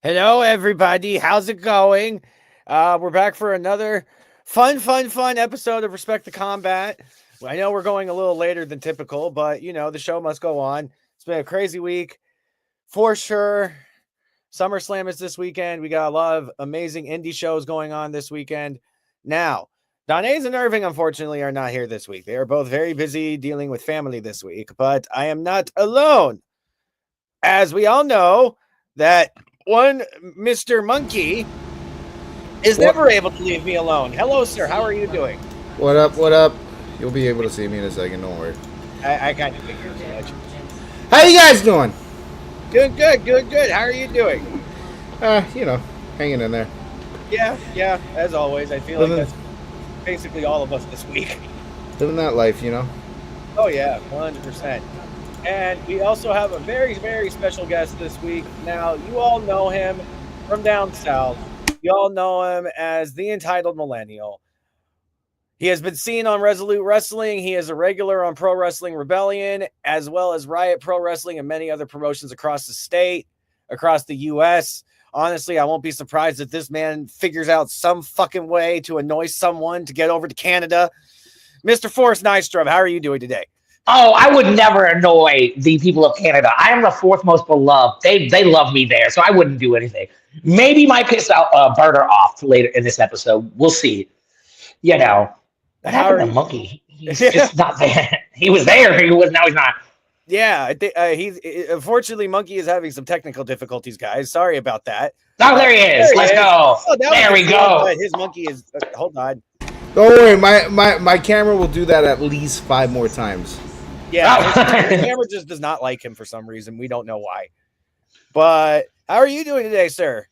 Hello, everybody. How's it going? We're back for another fun episode of Respect the Combat. I know we're going a little later than typical, but the show must go on. It's been a crazy week for sure. SummerSlam is this weekend. We got a lot of amazing indie shows going on this weekend. Now, Donnaise and Irving, unfortunately, are not here this week. They are both very busy dealing with family this week, but I am not alone. As we all know, that one Mr. Monkey is never able to leave me alone. Hello, sir. How are you doing? What up? What up? You'll be able to see me in a second. Don't worry. I kind of figured as much. How you guys doing? Doing good. How are you doing? Hanging in there. Yeah. As always, I feel like that's basically all of us this week. Living that life, Oh yeah, 100%. And we also have a very, very special guest this week. Now, you all know him from down south. You all know him as the entitled Millennial. He has been seen on Resolute Wrestling. He is a regular on Pro Wrestling Rebellion, as well as Riot Pro Wrestling and many other promotions across the state, across the U.S. Honestly, I won't be surprised if this man figures out some fucking way to annoy someone to get over to Canada. Mr. Forrest Nystrom, how are you doing today? Oh, I would never annoy the people of Canada. I am the fourth most beloved. They love me there, so I wouldn't do anything. Maybe might piss out Burner off later in this episode. We'll see. What happened to Monkey? He's just not there. He was there. He was. Now he's not. Yeah, I think unfortunately, Monkey is having some technical difficulties, guys. Sorry about that. Oh, there he is. Let's go. Oh, there we go. His monkey is. Hold on. Don't worry. My camera will do that at least 5 more times. Yeah, the camera just does not like him for some reason. We don't know why. But how are you doing today, sir?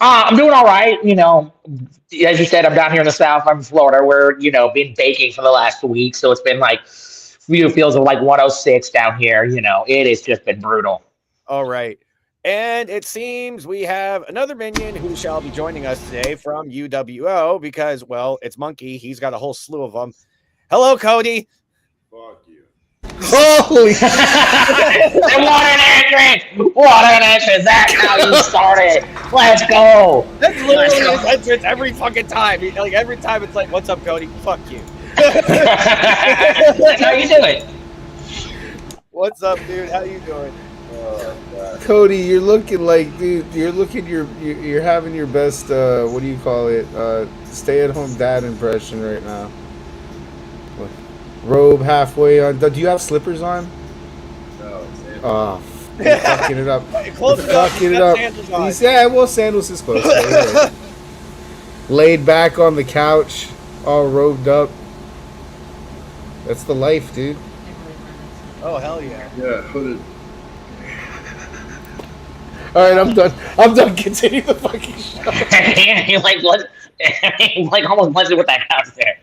I'm doing all right. As you said, I'm down here in the South. I'm in Florida. We're, been baking for the last week. So it's been like feels of like 106 down here. It has just been brutal. All right. And it seems we have another minion who shall be joining us today from UWO because, well, it's Monkey. He's got a whole slew of them. Hello, Cody. Fuck you. Holy What an entrance! What an entrance! That's how you started. Let's go. That's literally his entrance every fucking time. Like every time it's like, "What's up, Cody? Fuck you." That's how you do it. What's up, dude? How you doing? Cody, you're looking like, dude. You're having your best. What do you call it? Stay-at-home dad impression right now. Robe halfway on. Do you have slippers on? No, it's Oh, you're fucking it up. Close You're fucking it up. Sandals is close. Right. Laid back on the couch, all robed up. That's the life, dude. Oh, hell yeah. Yeah, hooded. All right, I'm done. Continue the fucking show. He almost blends it with that house there.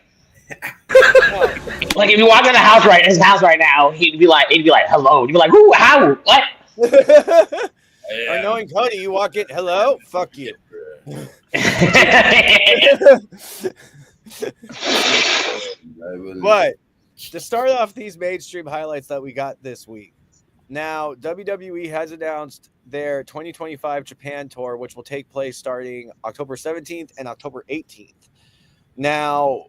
Like if you walk in the house his house right now, he'd be like, hello. You'd be like, who, how, what? Yeah. Knowing Cody, you walk in, hello, fuck you. But to start off these mainstream highlights that we got this week, now WWE has announced their 2025 Japan tour, which will take place starting October 17th and October 18th. Now,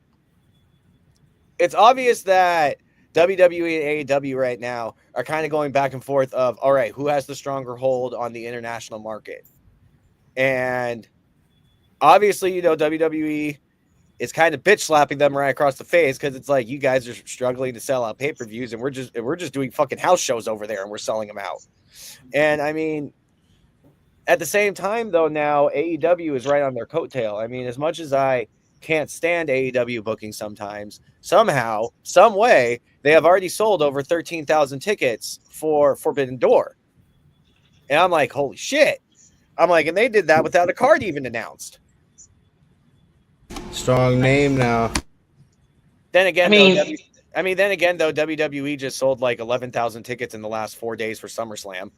it's obvious that WWE and AEW right now are kind of going back and forth of, all right, who has the stronger hold on the international market? And obviously, WWE is kind of bitch slapping them right across the face because it's like, you guys are struggling to sell out pay-per-views and we're just doing fucking house shows over there and we're selling them out. And I mean, at the same time though, now AEW is right on their coattail. I mean, as much as I can't stand AEW booking sometimes, somehow, some way, they have already sold over 13,000 tickets for Forbidden Door. And I'm like, holy shit. I'm like, and they did that without a card even announced. Strong name now. Then again, though, WWE just sold like 11,000 tickets in the last 4 days for SummerSlam.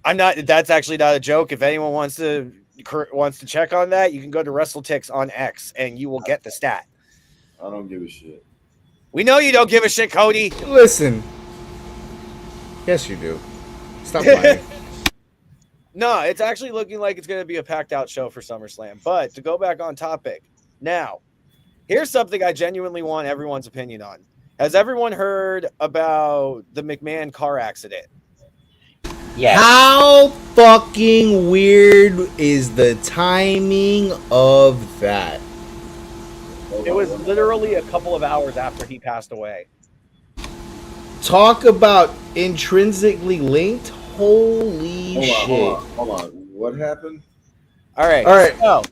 That's actually not a joke. If anyone wants to check on that, you can go to WrestleTix on X and you will get the stat. I don't give a shit. We know you don't give a shit, Cody. Listen. Yes, you do. Stop lying. No, it's actually looking like it's going to be a packed out show for SummerSlam. But to go back on topic, now, here's something I genuinely want everyone's opinion on. Has everyone heard about the McMahon car accident? Yeah. How fucking weird is the timing of that? It was literally a couple of hours after he passed away. Talk about intrinsically linked. Holy shit. Hold on. What happened? All right. So,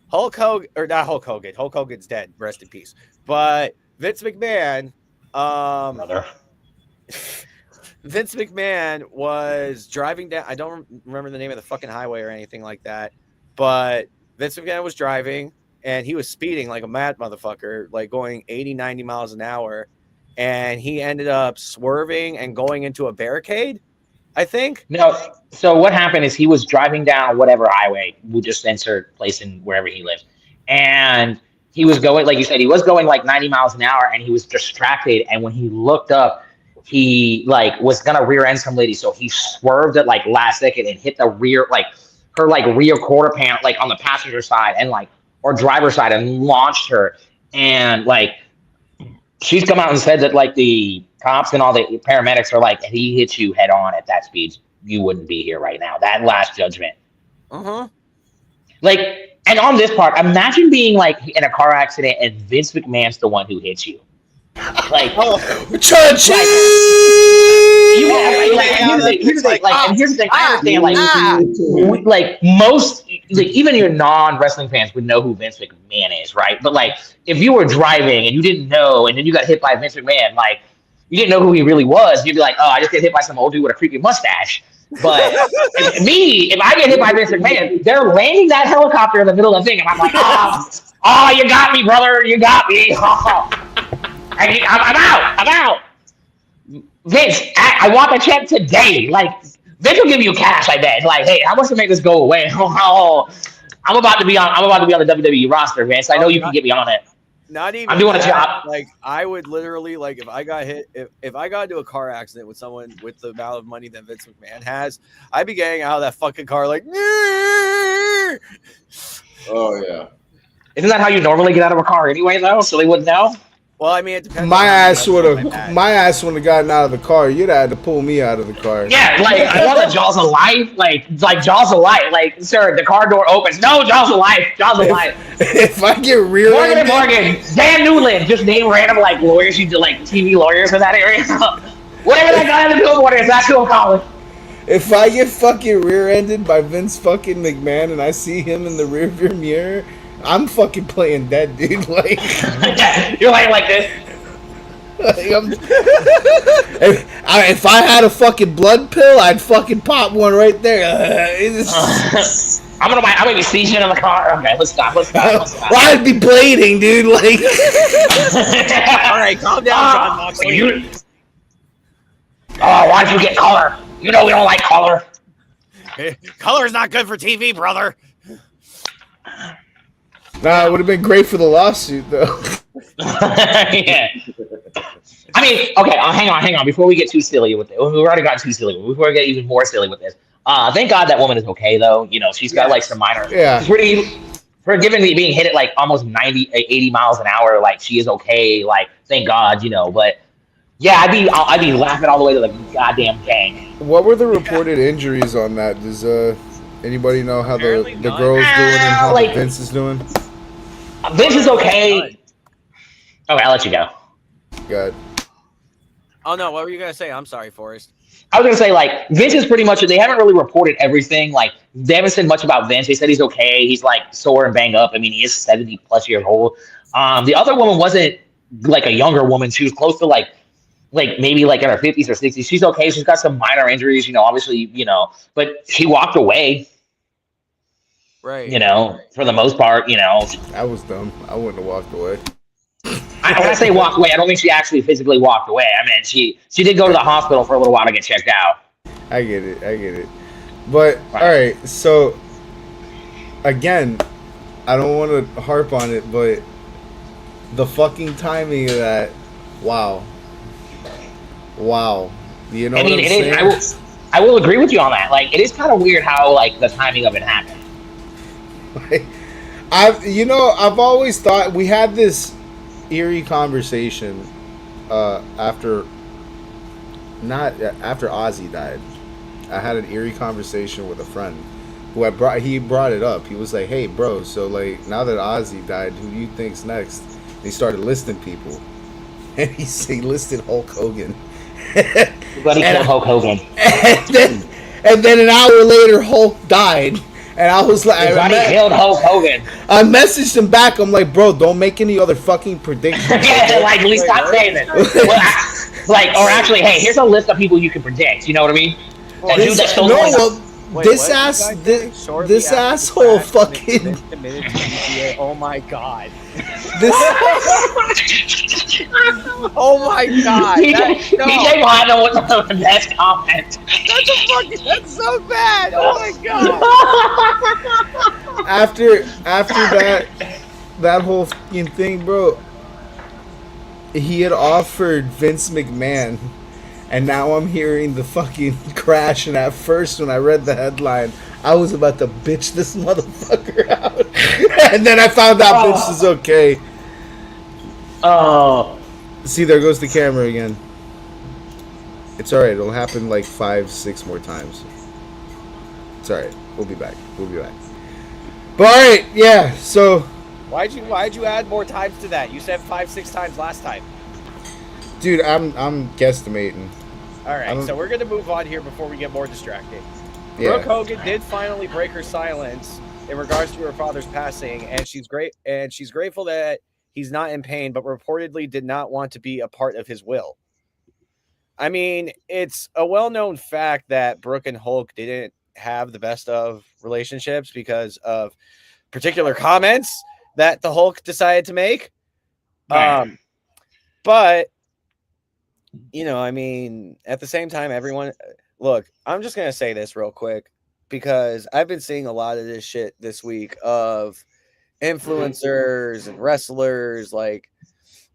Hulk Hogan, or not Hulk Hogan. Hulk Hogan's dead. Rest in peace. But Vince McMahon, Brother. Vince McMahon was driving down. I don't remember the name of the fucking highway or anything like that. But Vince McMahon was driving, and he was speeding like a mad motherfucker, like going 80, 90 miles an hour. And he ended up swerving and going into a barricade, I think. No, so what happened is he was driving down whatever highway, we'll just insert place in wherever he lives. And he was going, like you said, he was going like 90 miles an hour, and he was distracted. And when he looked up, he like was gonna rear end some lady. So he swerved at like last second and hit the rear, like her like rear quarter panel, like on the passenger side and like, or driver's side, and launched her. And like, she's come out and said that like the cops and all the paramedics are like, if he hit you head on at that speed, you wouldn't be here right now. That last judgment. Like, and on this part, imagine being like in a car accident and Vince McMahon's the one who hits you. Like, Cha-ching! Here's the thing. I understand. Like most, like even your non-wrestling fans would know who Vince McMahon is, right? But like, if you were driving and you didn't know, and then you got hit by Vince McMahon, like you didn't know who he really was, you'd be like, oh, I just get hit by some old dude with a creepy mustache. But if I get hit by Vince McMahon, they're landing that helicopter in the middle of the thing, and I'm like, oh, you got me, brother, you got me. I'm out. Vince, I want the check today. Like, Vince will give you cash, I bet. Like, hey, how much to make this go away? I'm about to be on the WWE roster, Vince. I know you can get me on it. Not even. I'm doing that. a job. Like, I would literally, like, if I got hit, if I got into a car accident with someone with the amount of money that Vince McMahon has, I'd be getting out of that fucking car like. Oh yeah. Isn't that how you normally get out of a car anyway, though? So they wouldn't know. Well, I mean, it depends. My ass would have gotten out of the car. You'd have had to pull me out of the car. Yeah, like I want the jaws of life, like jaws of life. Like, sir, the car door opens. No, jaws of life, jaws of life. If I get rear-ended, Morgan, Dan Newland, just name random like lawyers. You do like TV lawyers in that area. Whatever that guy in the billboard is, that's who I'm calling. If I get fucking rear-ended by Vince fucking McMahon and I see him in the rearview mirror, I'm fucking playing dead, dude. Like, you're like this. If I had a fucking blood pill, I'd fucking pop one right there. I'm gonna be seizing in the car. Okay, let's stop. Well, I'd be bleeding, dude. Like, all right, calm down, John Moxley. Why did you get color? You know we don't like color. Color's not good for TV, brother. Nah, it would have been great for the lawsuit, though. Yeah. I mean, okay, hang on. Before we get too silly with it, we've already gotten too silly. Before we get even more silly with this, thank God that woman is okay, though. You know, she's got like some minor. Yeah. For given being hit at like almost 90, 80 miles an hour, like she is okay. Like, thank God, you know. But yeah, I'd be laughing all the way to the goddamn gang. What were the reported injuries on that? Does anybody know how the girl's doing and how like, Vince is doing? Vince is okay. Okay, I'll let you go. Good. Oh no, what were you gonna say? I'm sorry, Forrest. I was gonna say, like, Vince is pretty much. They haven't really reported everything. Like, they haven't said much about Vince. They said he's okay. He's like sore and banged up. I mean, he is 70+ years old. The other woman wasn't like a younger woman. She was close to like maybe like in her 50s or 60s. She's okay. She's got some minor injuries, you know. Obviously, you know, but she walked away. Right. You know, for the most part, you know. I was dumb. I wouldn't have walked away. When I say walk away, I don't think she actually physically walked away. I mean, she did go to the hospital for a little while to get checked out. I get it. But, all right, so, again, I don't want to harp on it, but the fucking timing of that, wow. You know what I'm saying? I will agree with you on that. Like, it is kind of weird how like the timing of it happened. I've always thought we had this eerie conversation after Ozzy died. I had an eerie conversation with a friend who he brought it up. He was like, "Hey, bro, so like now that Ozzy died, who do you think's next?" And he started listing people, and he listed Hulk Hogan. Everybody killed Hulk Hogan. And then an hour later, Hulk died. And I was like, everybody killed Hulk Hogan. I messaged him back. I'm like, bro, don't make any other fucking predictions. Yeah, like, please stop saying it. Well, or actually, hey, here's a list of people you can predict. You know what I mean? That dude that stole this asshole fucking. Oh my god. Oh my god. DJ Wano was the best comment. That's so bad. Oh my god. After that whole fucking thing, bro, he had offered Vince McMahon, and now I'm hearing the fucking crash. And at first, when I read the headline, I was about to bitch this motherfucker out. And then I found out bitch is okay. Oh. See, there goes the camera again. It's alright. It'll happen like 5-6 more times. It's alright. We'll be back. But alright, yeah, so... Why'd you add more times to that? You said 5-6 times last time. Dude, I'm guesstimating. Alright, so we're gonna move on here before we get more distracted. Yeah. Brooke Hogan did finally break her silence in regards to her father's passing, and she's grateful that he's not in pain, but reportedly did not want to be a part of his will. I mean, it's a well-known fact that Brooke and Hulk didn't have the best of relationships because of particular comments that the Hulk decided to make. Right. But, you know, I mean, at the same time, everyone... Look, I'm just going to say this real quick because I've been seeing a lot of this shit this week of influencers and wrestlers like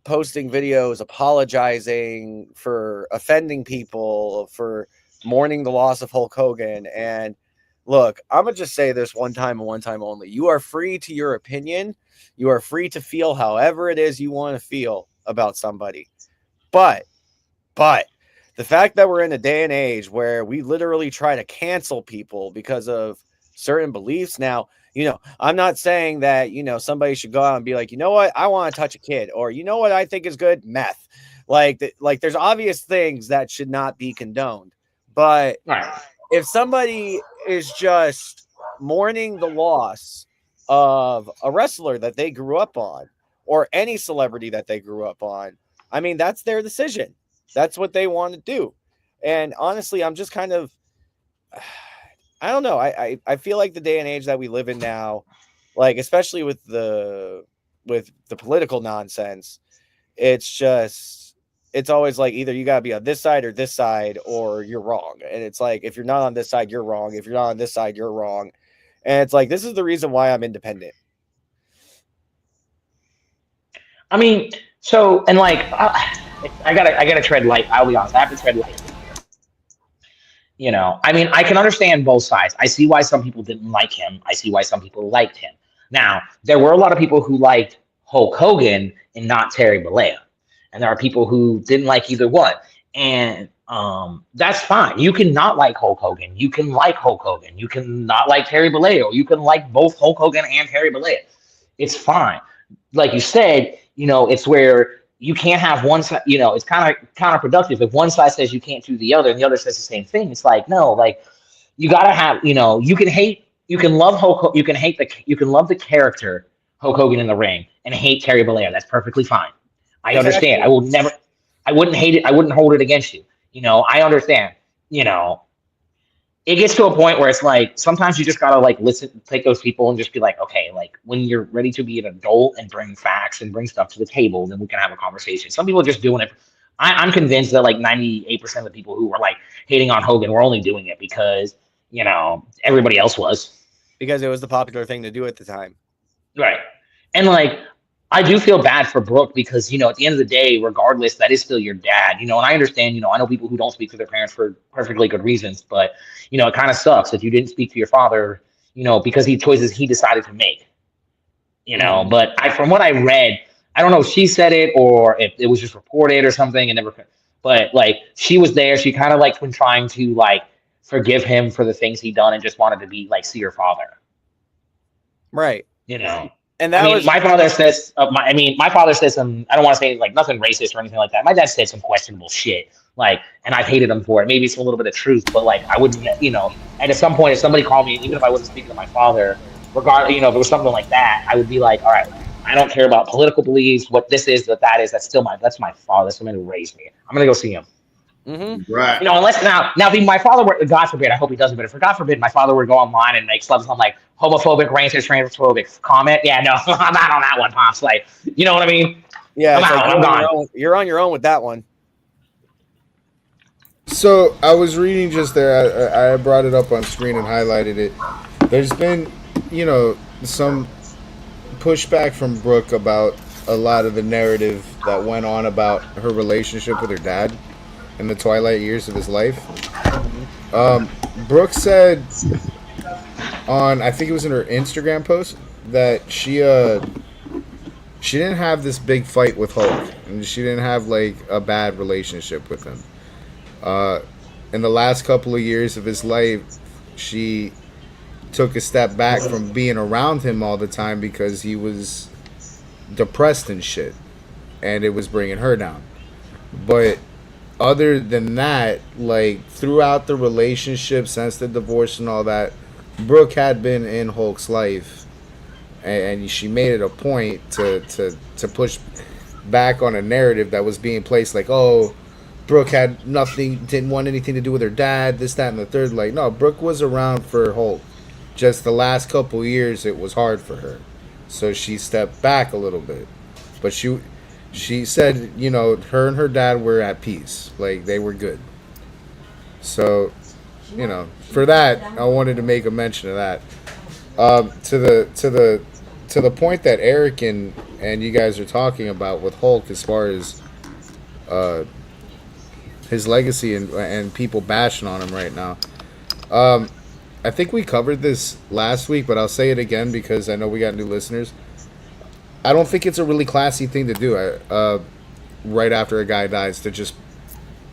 posting videos apologizing for offending people, for mourning the loss of Hulk Hogan. And look, I'm going to just say this one time and one time only. You are free to your opinion. You are free to feel however it is you want to feel about somebody. But the fact that we're in a day and age where we literally try to cancel people because of certain beliefs. Now, you know, I'm not saying that, you know, somebody should go out and be like, you know what, I want to touch a kid, or you know what I think is good, meth. Like there's obvious things that should not be condoned. But if somebody is just mourning the loss of a wrestler that they grew up on, or any celebrity that they grew up on, I mean, that's their decision. That's what they want to do. And honestly, I'm just kind of, I don't know. I feel like the day and age that we live in now, like, especially with the political nonsense, it's always like either you got to be on this side, or you're wrong. And it's like, if you're not on this side, you're wrong. If you're not on this side, you're wrong. And it's like, this is the reason why I'm independent. I mean, so, and like, I gotta tread light. I'll be honest. I have to tread light. You know, I mean, I can understand both sides. I see why some people didn't like him. I see why some people liked him. Now, there were a lot of people who liked Hulk Hogan and not Terry Bollea. And there are people who didn't like either one. And that's fine. You can not like Hulk Hogan. You can like Hulk Hogan. You can not like Terry Bollea. Or you can like both Hulk Hogan and Terry Bollea. It's fine. Like you said, you know, it's where you can't have one side, you know, it's kind of counterproductive. If one side says you can't do the other and the other says the same thing, it's like, no, like you got to have, you know, you can love Hulk, you can love the character Hulk Hogan in the ring and hate Terry Bollea. That's perfectly fine. I understand. I wouldn't hate it. I wouldn't hold it against you. You know, I understand, you know, it gets to a point where it's like, sometimes you just got to like take those people and just be like, okay, like when you're ready to be an adult and bring facts and bring stuff to the table, then we can have a conversation. Some people are just doing it. I'm convinced that like 98% of the people who were like hating on Hogan were only doing it because, you know, everybody else was. Because it was the popular thing to do at the time. Right. And like, I do feel bad for Brooke because, at the end of the day, regardless, that is still your dad, and I understand, I know people who don't speak to their parents for perfectly good reasons, but, it kind of sucks if you didn't speak to your father, because he choices he decided to make, but from what I read, I don't know if she said it or if it was just reported or something and never, but like she was there. She kind of like been trying to like forgive him for the things he done and just wanted to be like, see her father. Right. And that my father says, my father says some, I don't want to say like nothing racist or anything like that. My dad said some questionable shit, and I've hated him for it. Maybe it's a little bit of truth, but like, I wouldn't, and at some point, if somebody called me, even if I wasn't speaking to my father, regardless, if it was something like that, I would be like, all right, I don't care about political beliefs, what this is, that is, that's my father, that's the man who raised me. I'm going to go see him. Mm-hmm. Right. Unless now if my father were, God forbid, I hope he doesn't, but if God forbid my father were to go online and make some like homophobic, racist, transphobic comment, yeah, no, I'm not on that one, Pops. Like, you know what I mean? Yeah, I'm gone. You're on your own with that one. So I was reading just there. I brought it up on screen and highlighted it. There's been, some pushback from Brooke about a lot of the narrative that went on about her relationship with her dad in the twilight years of his life. Brooke said on, I think it was in her Instagram post, that she didn't have this big fight with Hulk, and she didn't have like a bad relationship with him. In the last couple of years of his life, she took a step back from being around him all the time because he was depressed and shit, and it was bringing her down. But other than that, like throughout the relationship, since the divorce and all that, Brooke had been in Hulk's life, and she made it a point to push back on a narrative that was being placed like, oh, Brooke had nothing, didn't want anything to do with her dad, this, that, and the third. Like, no, Brooke was around for Hulk. Just the last couple years, it was hard for her, so she stepped back a little bit. But she said, her and her dad were at peace, like they were good. So, for that, I wanted to make a mention of that. To the point that Eric and you guys are talking about with Hulk, as far as his legacy and people bashing on him right now. I think we covered this last week, but I'll say it again because I know we got new listeners. I don't think it's a really classy thing to do right after a guy dies, to just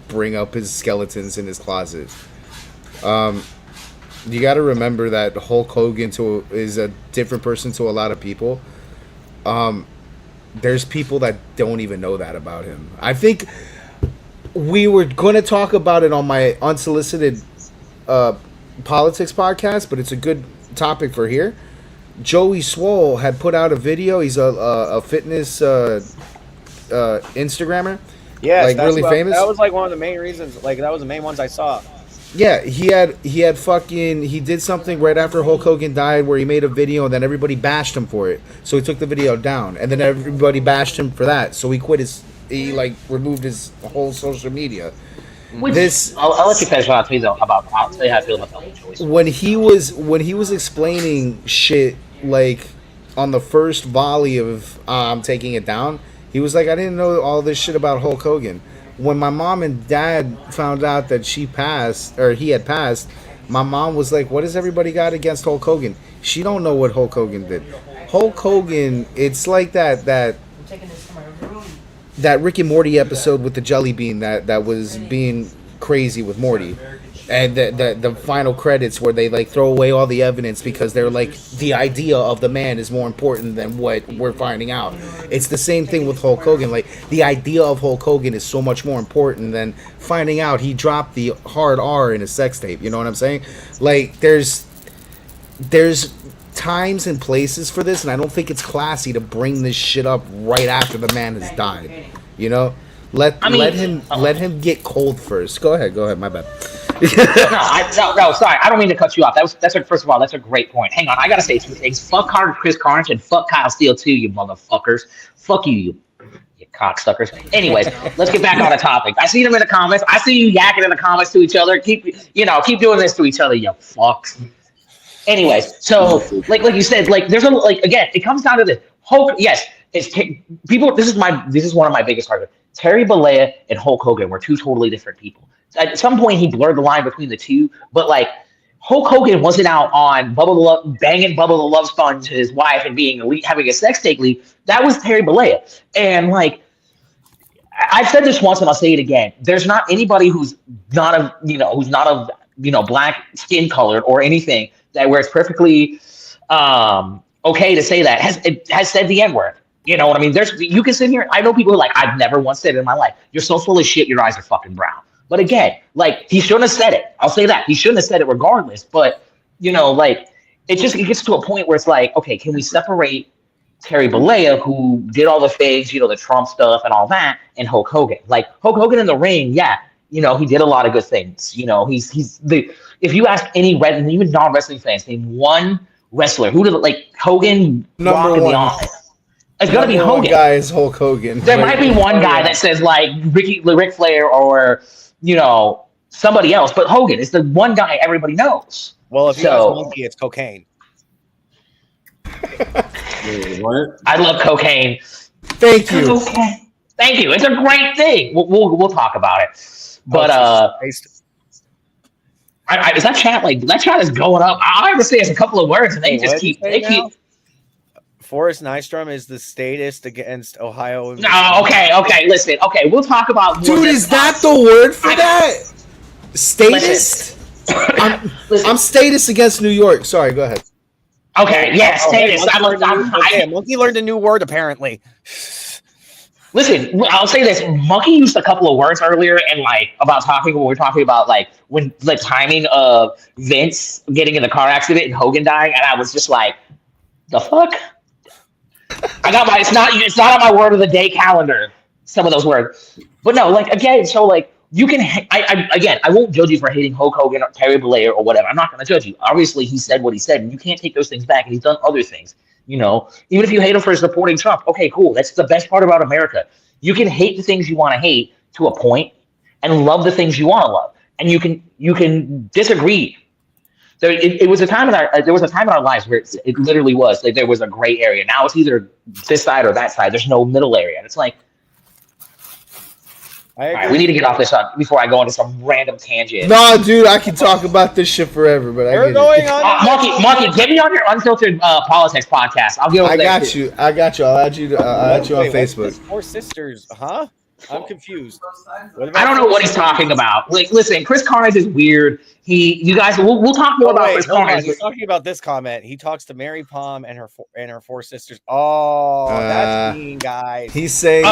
bring up his skeletons in his closet. You got to remember that Hulk Hogan is a different person to a lot of people. There's people that don't even know that about him. I think we were going to talk about it on my unsolicited politics podcast, but it's a good topic for here. Joey Swole had put out a video. He's a fitness Instagrammer. Yeah, like really famous. That was like one of the main reasons. Like that was the main ones I saw. Yeah, he did something right after Hulk Hogan died where he made a video and then everybody bashed him for it. So he took the video down, and then everybody bashed him for that. So he removed his whole social media. I'll let you finish. I'll tell you how I feel about the whole choice. When he was explaining shit like on the first volley of I'm taking it down, he was like, I didn't know all this shit about Hulk Hogan. When my mom and dad found out that he had passed, my mom was like, what does everybody got against Hulk Hogan? She don't know what Hulk Hogan did. Hulk Hogan, it's like that Rick and Morty episode with the jelly bean that was being crazy with Morty. And the final credits where they like throw away all the evidence because they're like, the idea of the man is more important than what we're finding out. It's the same thing with Hulk Hogan. Like, the idea of Hulk Hogan is so much more important than finding out he dropped the hard R in a sex tape. You know what I'm saying? Like, there's times and places for this, and I don't think it's classy to bring this shit up right after the man has died. Let him get cold first. Go ahead, my bad. No, sorry, I don't mean to cut you off. First of all, that's a great point. Hang on, I gotta say two things. Fuck Chris Carnage and fuck Kyle Steele too, you motherfuckers. Fuck you cocksuckers. Anyways, let's get back on the topic. I see them in the comments. I see you yakking in the comments to each other. Keep doing this to each other, you fucks. Anyways, so like you said, like there's again, it comes down to this. Hulk, yes, people. This is one of my biggest arguments. Terry Bollea and Hulk Hogan were two totally different people. At some point, he blurred the line between the two, but like Hulk Hogan wasn't out on banging Bubba the Love Sponge to his wife and being elite, having a sex tape leave. That was Terry Bollea, and like I've said this once and I'll say it again. There's not anybody who's not of black skin colored or anything that where it's perfectly okay to say that has said the N-word. You know what I mean? You can sit here. I know people who are like, I've never once said it in my life. You're so full of shit. Your eyes are fucking brown. But again, like he shouldn't have said it. I'll say that he shouldn't have said it regardless. But like it gets to a point where it's like, okay, can we separate Terry Bollea, who did all the things, the Trump stuff and all that, and Hulk Hogan? Like Hulk Hogan in the ring, yeah, he did a lot of good things. He's the. If you ask any even non-wrestling fans, name one wrestler who did like Hogan rock in the office. It's gonna be Hogan. One guy is Hulk Hogan. There might be one guy that says like Ric Flair or somebody else, but Hogan is the one guy everybody knows. Well, if you ask Monkey, it's cocaine. What? I love cocaine. Thank you. Okay. Thank you. It's a great thing. We'll talk about it. But is that chat like that chat is going up? I understand it's a couple of words and they just keep. Forrest Nystrom is the statist against Ohio. No, okay, listen. Okay, we'll talk about. Dude, is that the word for that? Statist? I'm statist against New York. Sorry, go ahead. Okay, yeah, statist. Monkey learned a new word apparently. Listen, I'll say this. Monkey used a couple of words earlier and like when we were talking about like when the timing of Vince getting in the car accident and Hogan dying, and I was just like, the fuck? I got it's not on my word of the day calendar, some of those words. But no, like again, so like you can I won't judge you for hating Hulk Hogan or Terry Bollea or whatever. I'm not gonna judge you. Obviously he said what he said, and you can't take those things back, and he's done other things. Even if you hate him for supporting Trump, okay, cool. That's the best part about America. You can hate the things you want to hate to a point and love the things you want to love. And you can disagree. There was a time in our lives where it literally was like there was a gray area. Now it's either this side or that side. There's no middle area. And it's like, all right, we need to get off this before I go into some random tangent. No, dude, I can talk about this shit forever, but We're going on. Monkey, get me on your unfiltered politics podcast. I'll get over I got you. I'll add you on Facebook. Four sisters, huh? I'm confused. I don't know what he's talking about. Like, listen, Chris Carnage is weird. You guys, we'll talk more about Chris Carnage. He's talking about this comment. He talks to Mary Palm and her four sisters. Oh, that's mean, guys. He's saying,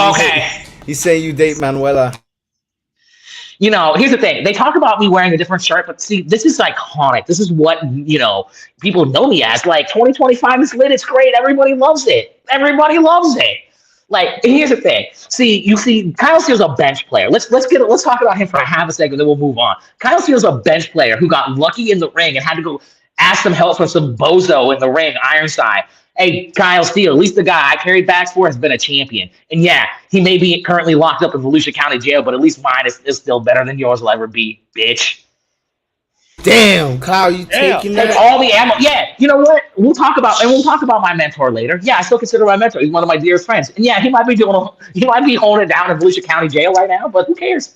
he's saying you date Manuela. Here's the thing. They talk about me wearing a different shirt, but see, this is iconic. This is what, people know me as. Like, 2025 is lit. It's great. Everybody loves it. Everybody loves it. Like, here's the thing. See, Kyle Steele's a bench player. Let's talk about him for a half a second, then we'll move on. Kyle Steele's a bench player who got lucky in the ring and had to go ask some help from some bozo in the ring, Ironside. Hey, Kyle Steele, at least the guy I carried bags for has been a champion. And yeah, he may be currently locked up in Volusia County Jail, but at least mine is still better than yours will ever be, bitch. Damn, Kyle, you taking that? That's all the ammo. Yeah, you know what? We'll talk about my mentor later. Yeah, I still consider my mentor. He's one of my dearest friends. And yeah, he might be holding it down in Volusia County Jail right now, but who cares?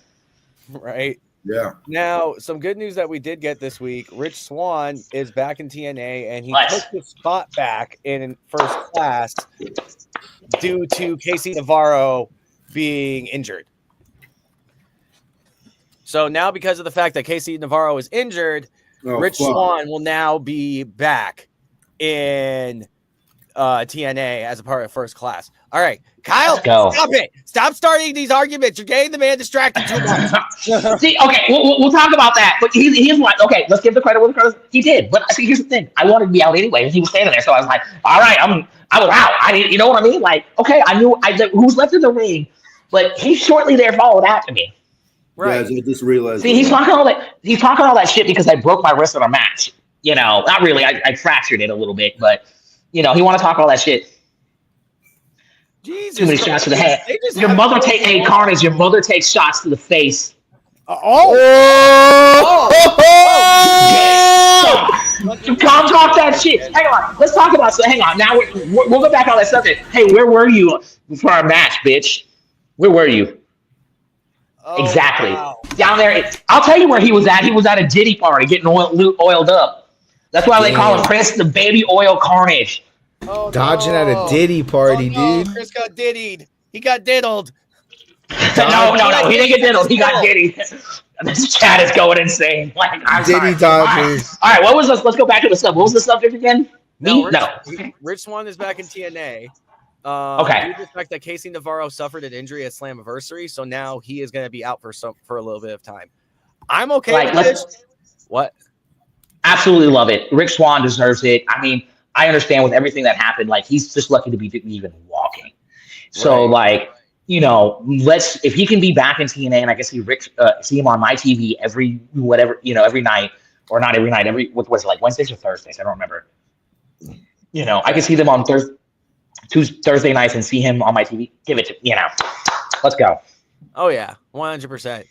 Right. Yeah. Now, some good news that we did get this week. Rich Swann is back in TNA, and he took his spot back in first class due to Casey Navarro being injured. So now, because of the fact that Casey Navarro is injured, Rich Swann will now be back in TNA as a part of first class. All right, Kyle, stop it. Stop starting these arguments. You're getting the man distracted too much. See, okay, we'll talk about that. But he's like, okay, let's give the credit where the credit. He did. But see, here's the thing. I wanted to be out anyway, and he was standing there. So I was like, all right, I was out. You know what I mean? Like, okay, I knew who's left in the ring, but he shortly there followed after me. Right. Yeah, I just realized. See, he's talking all that shit because I broke my wrist in a match. Not really. I fractured it a little bit, but he want to talk all that shit. Jesus, too many shots to the head. Your mother Carnage. Your mother takes shots to the face. Come talk that shit. Hang on. Let's talk about. So hang on. Now we'll go back on that subject. Hey, where were you for our match, bitch? Where were you? Exactly. Wow. Down there. I'll tell you where he was at. He was at a Diddy party getting oiled up. That's why they call him Chris the Baby Oil Carnage. Oh, Dodging at a Diddy party, dude. Chris got diddied. He got diddled. No. He didn't get diddled. He got Diddy. This chat is going insane. Like, I'm Diddy sorry. Dodgers. All right, what was this? Let's go back to the stuff. What was the subject again? Rich Swann is back in TNA. Okay. Due to the fact that Casey Navarro suffered an injury at Slammiversary, so now he is going to be out for a little bit of time. I'm okay with this. What? Absolutely love it. Rick Swann deserves it. I mean, I understand with everything that happened. Like, he's just lucky to be even walking. So, if he can be back in TNA and I can see him on my TV every night, or not every night, what was it, like Wednesdays or Thursdays? I don't remember. I can see them on Thursday nights and see him on my TV. Give it to let's go. Oh yeah, 100%.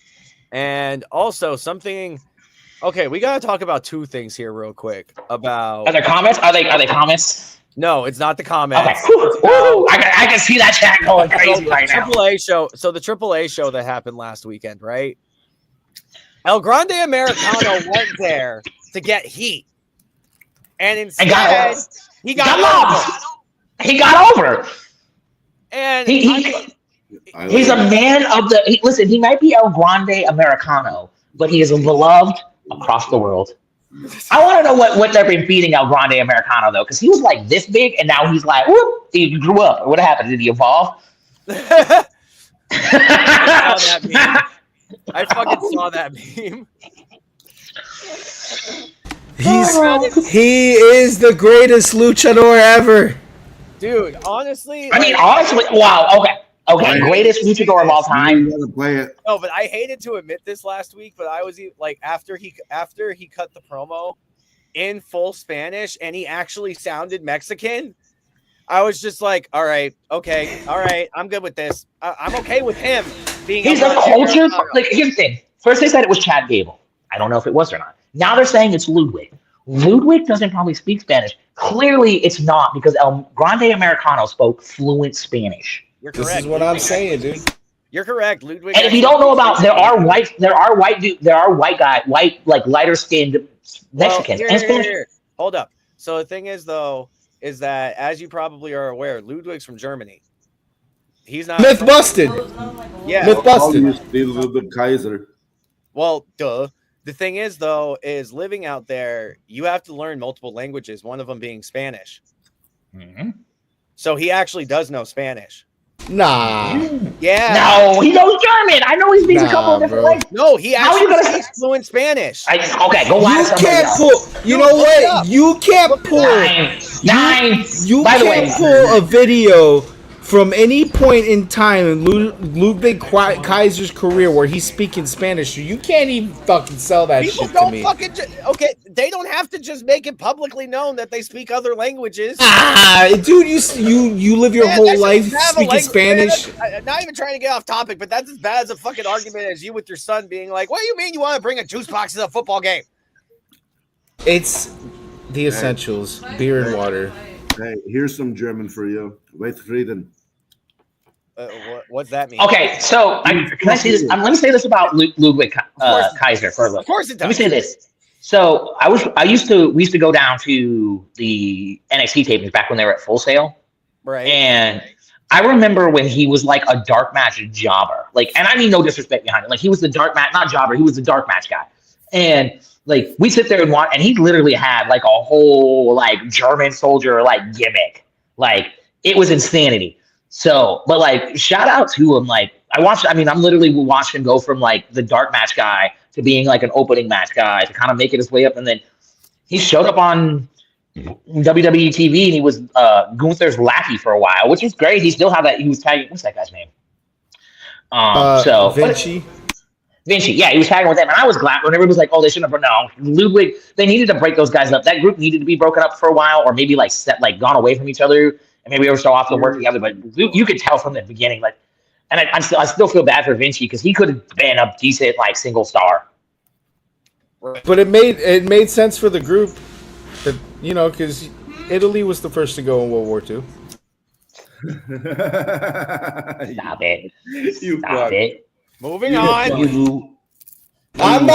And also something. Okay, we gotta talk about two things here real quick. About are there comments? Are they comments? No, it's not the comments. Okay. I can see that chat going crazy right now. AAA show. So the AAA show that happened last weekend, right? El Grande Americano went there to get heat, and instead he got love. He got over. And he's a man of the. Listen, he might be El Grande Americano, but he is beloved across the world. I want to know what they've been feeding El Grande Americano though, because he was like this big, and now he's like, whoop, he grew up. What happened? Did he evolve? I fucking saw that meme. He is the greatest luchador ever. Dude, honestly. Wow. Okay, greatest luchador of all time. No, but I hated to admit this last week, but I was like, after he cut the promo in full Spanish and he actually sounded Mexican, I was just like, all right, I'm good with this. I'm okay with him being. He's a culture. Like, here's the thing. First they said it was Chad Gable. I don't know if it was or not. Now they're saying it's Ludwig. Ludwig doesn't probably speak Spanish. Clearly, it's not, because El Grande Americano spoke fluent Spanish. You're correct. This is what I'm saying, dude. You're correct, Ludwig. And if you don't know about, there are lighter skinned Mexicans. Here. Hold up. So the thing is, though, is that as you probably are aware, Ludwig's from Germany. He's not myth busted. Yeah, myth busted. Kaiser. Well, duh. The thing is, though, is living out there, you have to learn multiple languages. One of them being Spanish. Mm-hmm. So he actually does know Spanish. Nah. Yeah. No, he knows German. I know he speaks a couple of different languages. No, he actually speaks fluent Spanish. Okay, go watch. You can't pull. You know what? You can't pull. Nine. You can't pull a video from any point in time in Ludwig Kaiser's career where he's speaking Spanish. You can't even fucking sell that People shit don't to me. Okay, they don't have to just make it publicly known that they speak other languages. Dude, you live your whole life speaking Spanish. I'm not even trying to get off topic, but that's as bad as a fucking argument as you with your son being like, "What do you mean you want to bring a juice box to the football game?" It's the essentials: beer and water. Hey, here's some German for you. Wait, What's that mean? Okay, so can I say this? Let me say this about Ludwig Kaiser for a little. Of course it does. Let me say this. So we used to go down to the NXT tapings back when they were at Full Sail, right? And I remember when he was like a dark match jobber, like, and I mean no disrespect behind it, like he was the dark match, not jobber, he was the dark match guy, and like we sit there and watch, and he literally had like a whole like German soldier like gimmick, like it was insanity. So, but like, shout out to him. Like, I'm literally watching him go from like the dark match guy to being like an opening match guy to kind of making his way up. And then he showed up on WWE TV and he was Gunther's lackey for a while, which is great. He still had that. He was tagging, what's that guy's name? Vinci. Yeah, he was tagging with them. And I was glad when everybody was like, oh, they shouldn't have. No, Ludwig, they needed to break those guys up. That group needed to be broken up for a while, or maybe like gone away from each other. And maybe they were so off to work together, but you could tell from the beginning, like And I still feel bad for Vinci because he could have been a decent like single star. But it made sense for the group, that because Italy was the first to go in World War II. Stop it! You Stop fuck. it! Moving on. I'm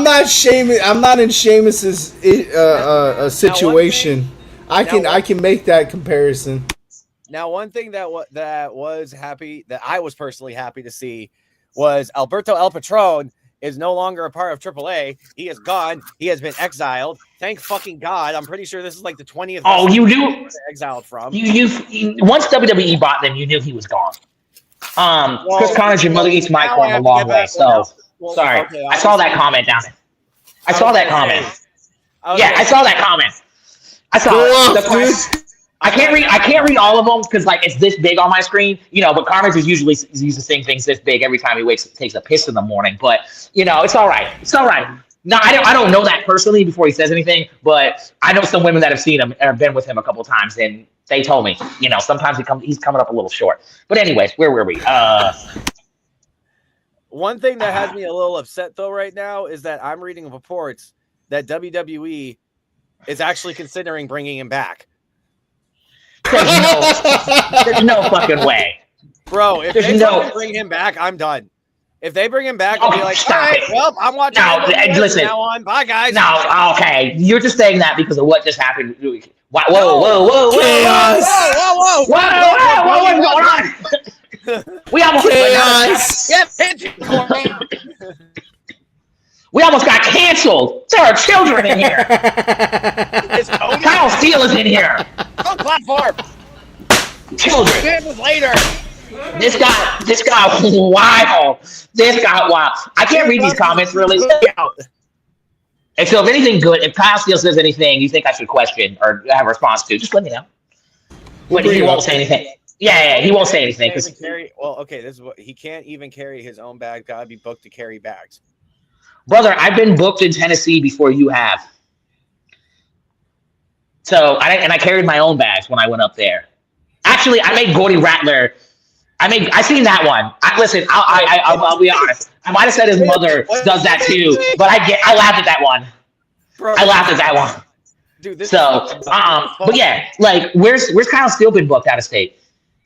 not shaming. I'm not in Sheamus's situation. I can make that comparison. Now, one thing that I was personally happy to see was Alberto El Patron is no longer a part of AAA. He is gone. He has been exiled. Thank fucking God. I'm pretty sure this is like the 20th. Oh, you knew exiled from you once WWE bought them, you knew he was gone. Chris Connor's your mother eats my corn a long way. So sorry, okay, I saw that comment down there. I saw that comment. Yeah, I saw that comment. I saw it. I can't read all of them because like it's this big on my screen, But Carnage is usually saying things this big every time he takes a piss in the morning. But it's all right. It's all right. No, I don't know that personally before he says anything, but I know some women that have seen him and have been with him a couple of times, and they told me, sometimes he's coming up a little short. But anyways, where were we? One thing that has me a little upset though right now is that I'm reading reports that WWE is actually considering bringing him back. There's no fucking way. Bro, if they bring him back, I'm done. If they bring him back, I'll be like, all right, well, I'm watching listen, from now on. Bye, guys. No, okay. You're just saying that because of what just happened. Whoa. Chaos. What's going on? We almost Chaos. We almost got canceled. There are children in here. Kyle Steele is in here. On platform. Children. Later. This got wild. This got wild. I can't read these comments really. And so if anything good, if Kyle Steele says anything you think I should question or have a response to, just let me know. But he won't say anything. Yeah, he won't say anything. This is what he can't even carry his own bag. Gotta be booked to carry bags. Brother, I've been booked in Tennessee before you have. So, I carried my own bags when I went up there. Actually, I made Gordy Rattler. I seen that one. I'll be honest. I might have said his mother does that too, but I laughed at that one. I laughed at that one. Dude, but yeah, like where's Kyle Steele been booked out of state?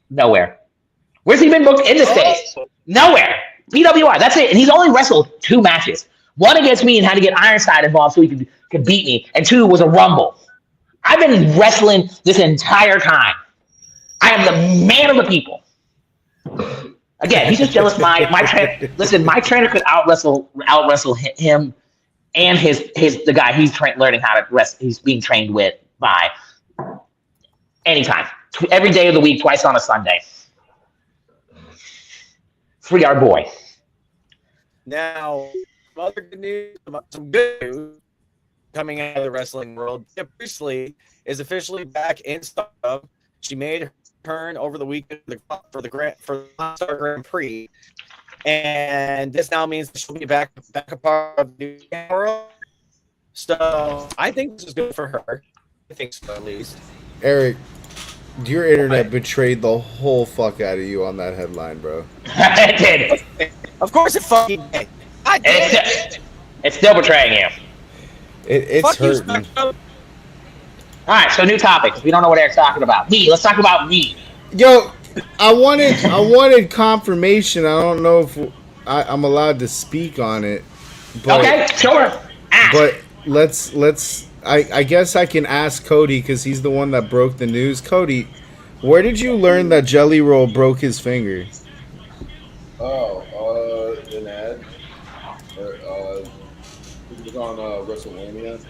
Nowhere. Where's he been booked in the States? Nowhere. PWI, that's it. And he's only wrestled 2 matches. One against me and had to get Ironside involved so he could beat me. And 2 was a Rumble. I've been wrestling this entire time. I am the man of the people. Again, he's just jealous. My trainer could out wrestle him and the guy he's learning how to wrestle. He's being trained with by anytime, every day of the week, twice on a Sunday. Free our boy. Now, other good news, some good news coming out of the wrestling world. Thea Priestley is officially back in Stardom. She made her turn over the weekend for the Grand Prix, and this now means she'll be back a part of the world. So I think this is good for her. I think so, at least. Eric, your internet betrayed the whole fuck out of you on that headline, bro. It did. Of course it fucking did. It's still betraying you. It's hurting. All right, so new topic. We don't know what Eric's talking about. Let's talk about me. Yo, I wanted confirmation. I don't know if I'm allowed to speak on it. But, okay, sure. But let's. I guess I can ask Cody because he's the one that broke the news. Cody, where did you learn that Jelly Roll broke his finger? An ad. It was on WrestleMania.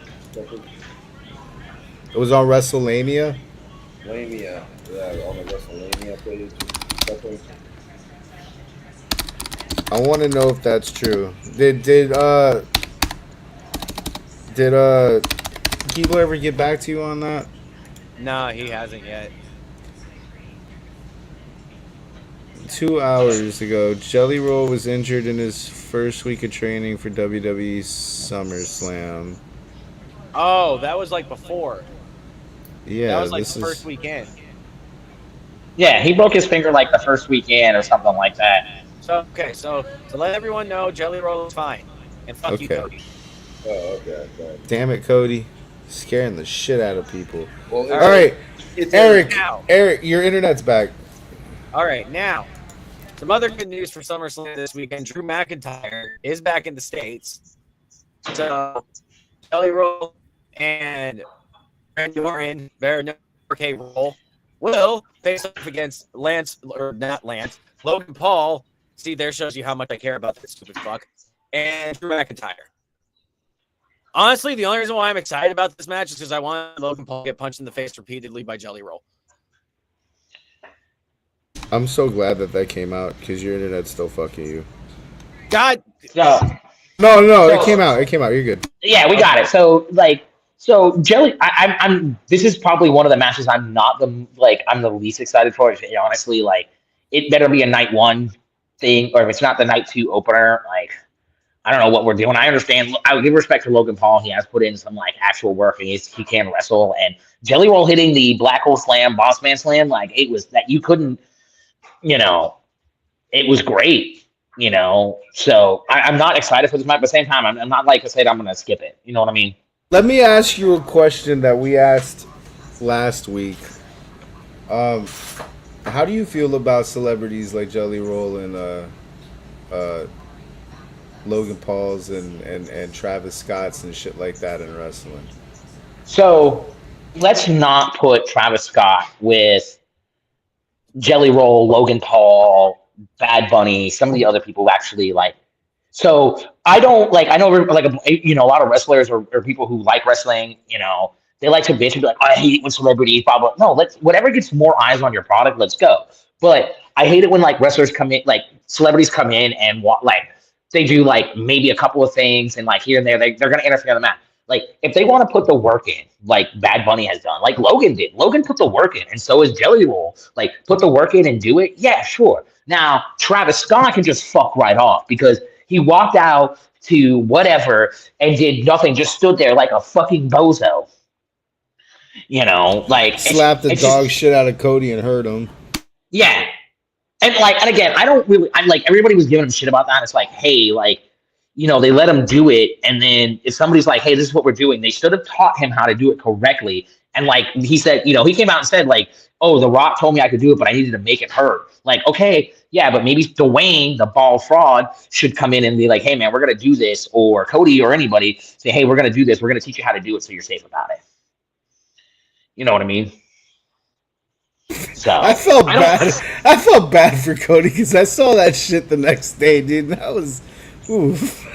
It was on WrestleMania? Lamia. Yeah, on the WrestleMania page. I want to know if that's true. Did Keebler ever get back to you on that? Nah, he hasn't yet. 2 hours ago, Jelly Roll was injured in his first week of training for WWE SummerSlam. Oh, that was like before. Yeah, that was like the first weekend. Yeah, he broke his finger like the first weekend or something like that. So to let everyone know, Jelly Roll is fine, and fuck you, Okay. Cody. Oh, okay. Damn it, Cody. Scaring the shit out of people. Well, All All right, it's Eric. now. Eric, your internet's back. All right, now some other good news for SummerSlam this weekend. Drew McIntyre is back in the States, so Jelly Roll and Randy Orton, their K Roll, will face off against Lance, or not Lance, Logan Paul. See, there shows you how much I care about that stupid fuck. And Drew McIntyre. Honestly, the only reason why I'm excited about this match is because I want Logan Paul to get punched in the face repeatedly by Jelly Roll. I'm so glad that came out because your internet's still fucking you. God. So No, it came out. It came out. You're good. yeah, we got it. So Jelly, I'm. This is probably one of the matches I'm the least excited for. Honestly, like it better be a night one thing, or if it's not the night two opener, like I don't know what we're doing. I understand. I would give respect to Logan Paul. He has put in some like actual work, and he can wrestle. And Jelly Roll hitting the Black Hole Slam, Boss Man Slam, like it was that you couldn't, it was great. So I'm not excited for this match. But at the same time, I'm not like I said I'm going to skip it. You know what I mean? Let me ask you a question that we asked last week. How do you feel about celebrities like Jelly Roll and Logan Paul's and Travis Scott's and shit like that in wrestling? So let's not put Travis Scott with Jelly Roll, Logan Paul, Bad Bunny, some of the other people actually like. So I don't like. I know like a lot of wrestlers or people who like wrestling. They like to bitch and be like, oh, I hate it when celebrities blah blah. No, let's whatever gets more eyes on your product. Let's go. But I hate it when like wrestlers come in, like celebrities come in and like they do like maybe a couple of things and like here and there they're gonna interfere in the match. Like if they want to put the work in, like Bad Bunny has done, like Logan did. Logan put the work in, and so is Jelly Roll. Like put the work in and do it. Yeah, sure. Now Travis Scott can just fuck right off because he walked out to whatever and did nothing, just stood there like a fucking bozo. Like Slapped the dog shit out of Cody and hurt him. Yeah. And again, I'm like, everybody was giving him shit about that. It's like, hey, like, they let him do it. And then if somebody's like, hey, this is what we're doing, they should have taught him how to do it correctly. And like he said, he came out and said like, oh, The Rock told me I could do it, but I needed to make it hurt. Like, okay, yeah, but maybe Dwayne, the ball fraud, should come in and be like, hey, man, we're going to do this. Or Cody or anybody say, hey, we're going to do this. We're going to teach you how to do it so you're safe about it. You know what I mean? So I felt bad. I felt bad for Cody because I saw that shit the next day, dude. That was, oof.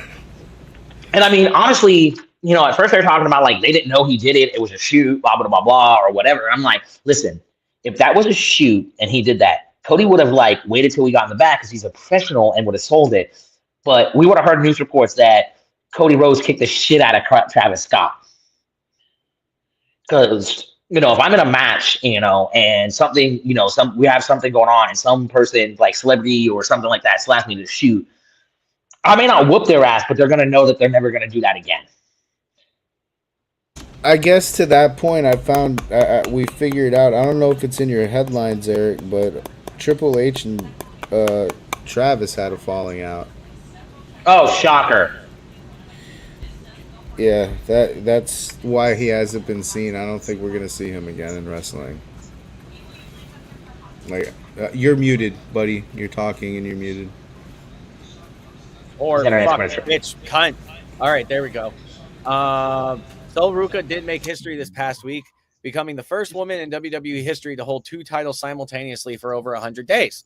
And I mean, honestly, at first they're talking about like they didn't know he did it. It was a shoot, blah blah blah blah, or whatever. I'm like, listen, if that was a shoot and he did that, Cody would have like waited till we got in the back because he's a professional and would have sold it. But we would have heard news reports that Cody Rhodes kicked the shit out of Travis Scott. Because if I'm in a match, and something, we have something going on, and some person like celebrity or something like that slaps me to shoot, I may not whoop their ass, but they're gonna know that they're never gonna do that again. I guess to that point, I found we figured out. I don't know if it's in your headlines, Eric, but Triple H and Travis had a falling out. Oh, shocker! Yeah, that's why he hasn't been seen. I don't think we're gonna see him again in wrestling. Like, you're muted, buddy. You're talking and you're muted. Or fuck, bitch, cunt. All right, there we go. Sol Ruca did make history this past week, becoming the first woman in WWE history to hold two titles simultaneously for over 100 days.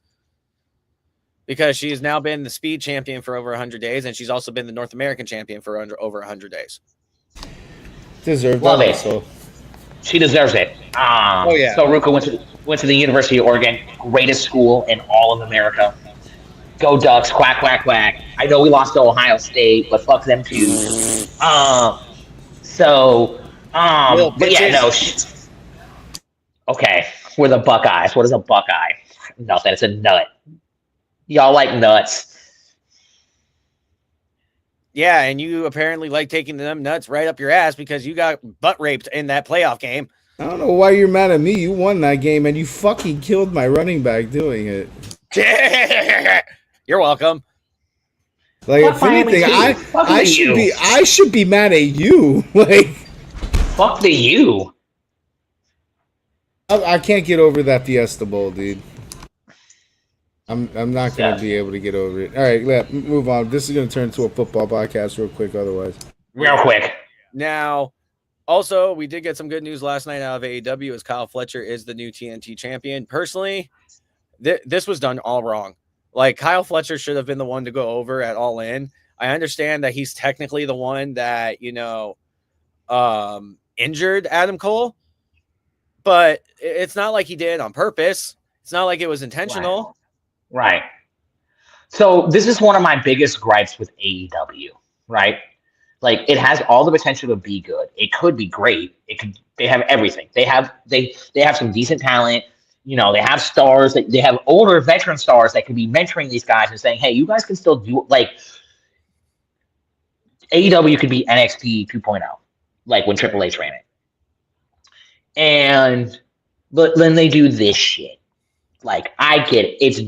Because she has now been the Speed Champion for over 100 days, and she's also been the North American Champion for over 100 days. Deserved Love that it. also. She deserves it. Oh yeah. So Ruka went to the University of Oregon, greatest school in all of America. Go Ducks! Quack quack quack! I know we lost to Ohio State, but fuck them too. But yeah, no. Okay, we're the Buckeyes. What is a Buckeye? Nothing. It's a nut. Y'all like nuts. Yeah, and you apparently like taking them nuts right up your ass because you got butt raped in that playoff game. I don't know why you're mad at me. You won that game, and you fucking killed my running back doing it. You're welcome. Like, Fuck if Miami anything, too. Fuck I the should U. be mad at you. Like, Fuck the U. I can't get over that Fiesta Bowl, dude. I'm not gonna Yeah. be able to get over it. All right, let move on. This is gonna turn into a football podcast real quick. Otherwise, Real quick. Now, also, we did get some good news last night out of AEW as Kyle Fletcher is the new TNT champion. Personally, this was done all wrong. Like, Kyle Fletcher should have been the one to go over at All In. I understand that he's technically the one that, injured Adam Cole, but it's not like he did it on purpose. It's not like it was intentional. Right. So this is one of my biggest gripes with AEW, right? Like, it has all the potential to be good. It could be great. They have everything. They have some decent talent. They have stars. They have older veteran stars that could be mentoring these guys and saying, "Hey, you guys can still do like AEW could be NXT 2.0, like when Triple H ran it." But then they do this shit. Like, I get it. It's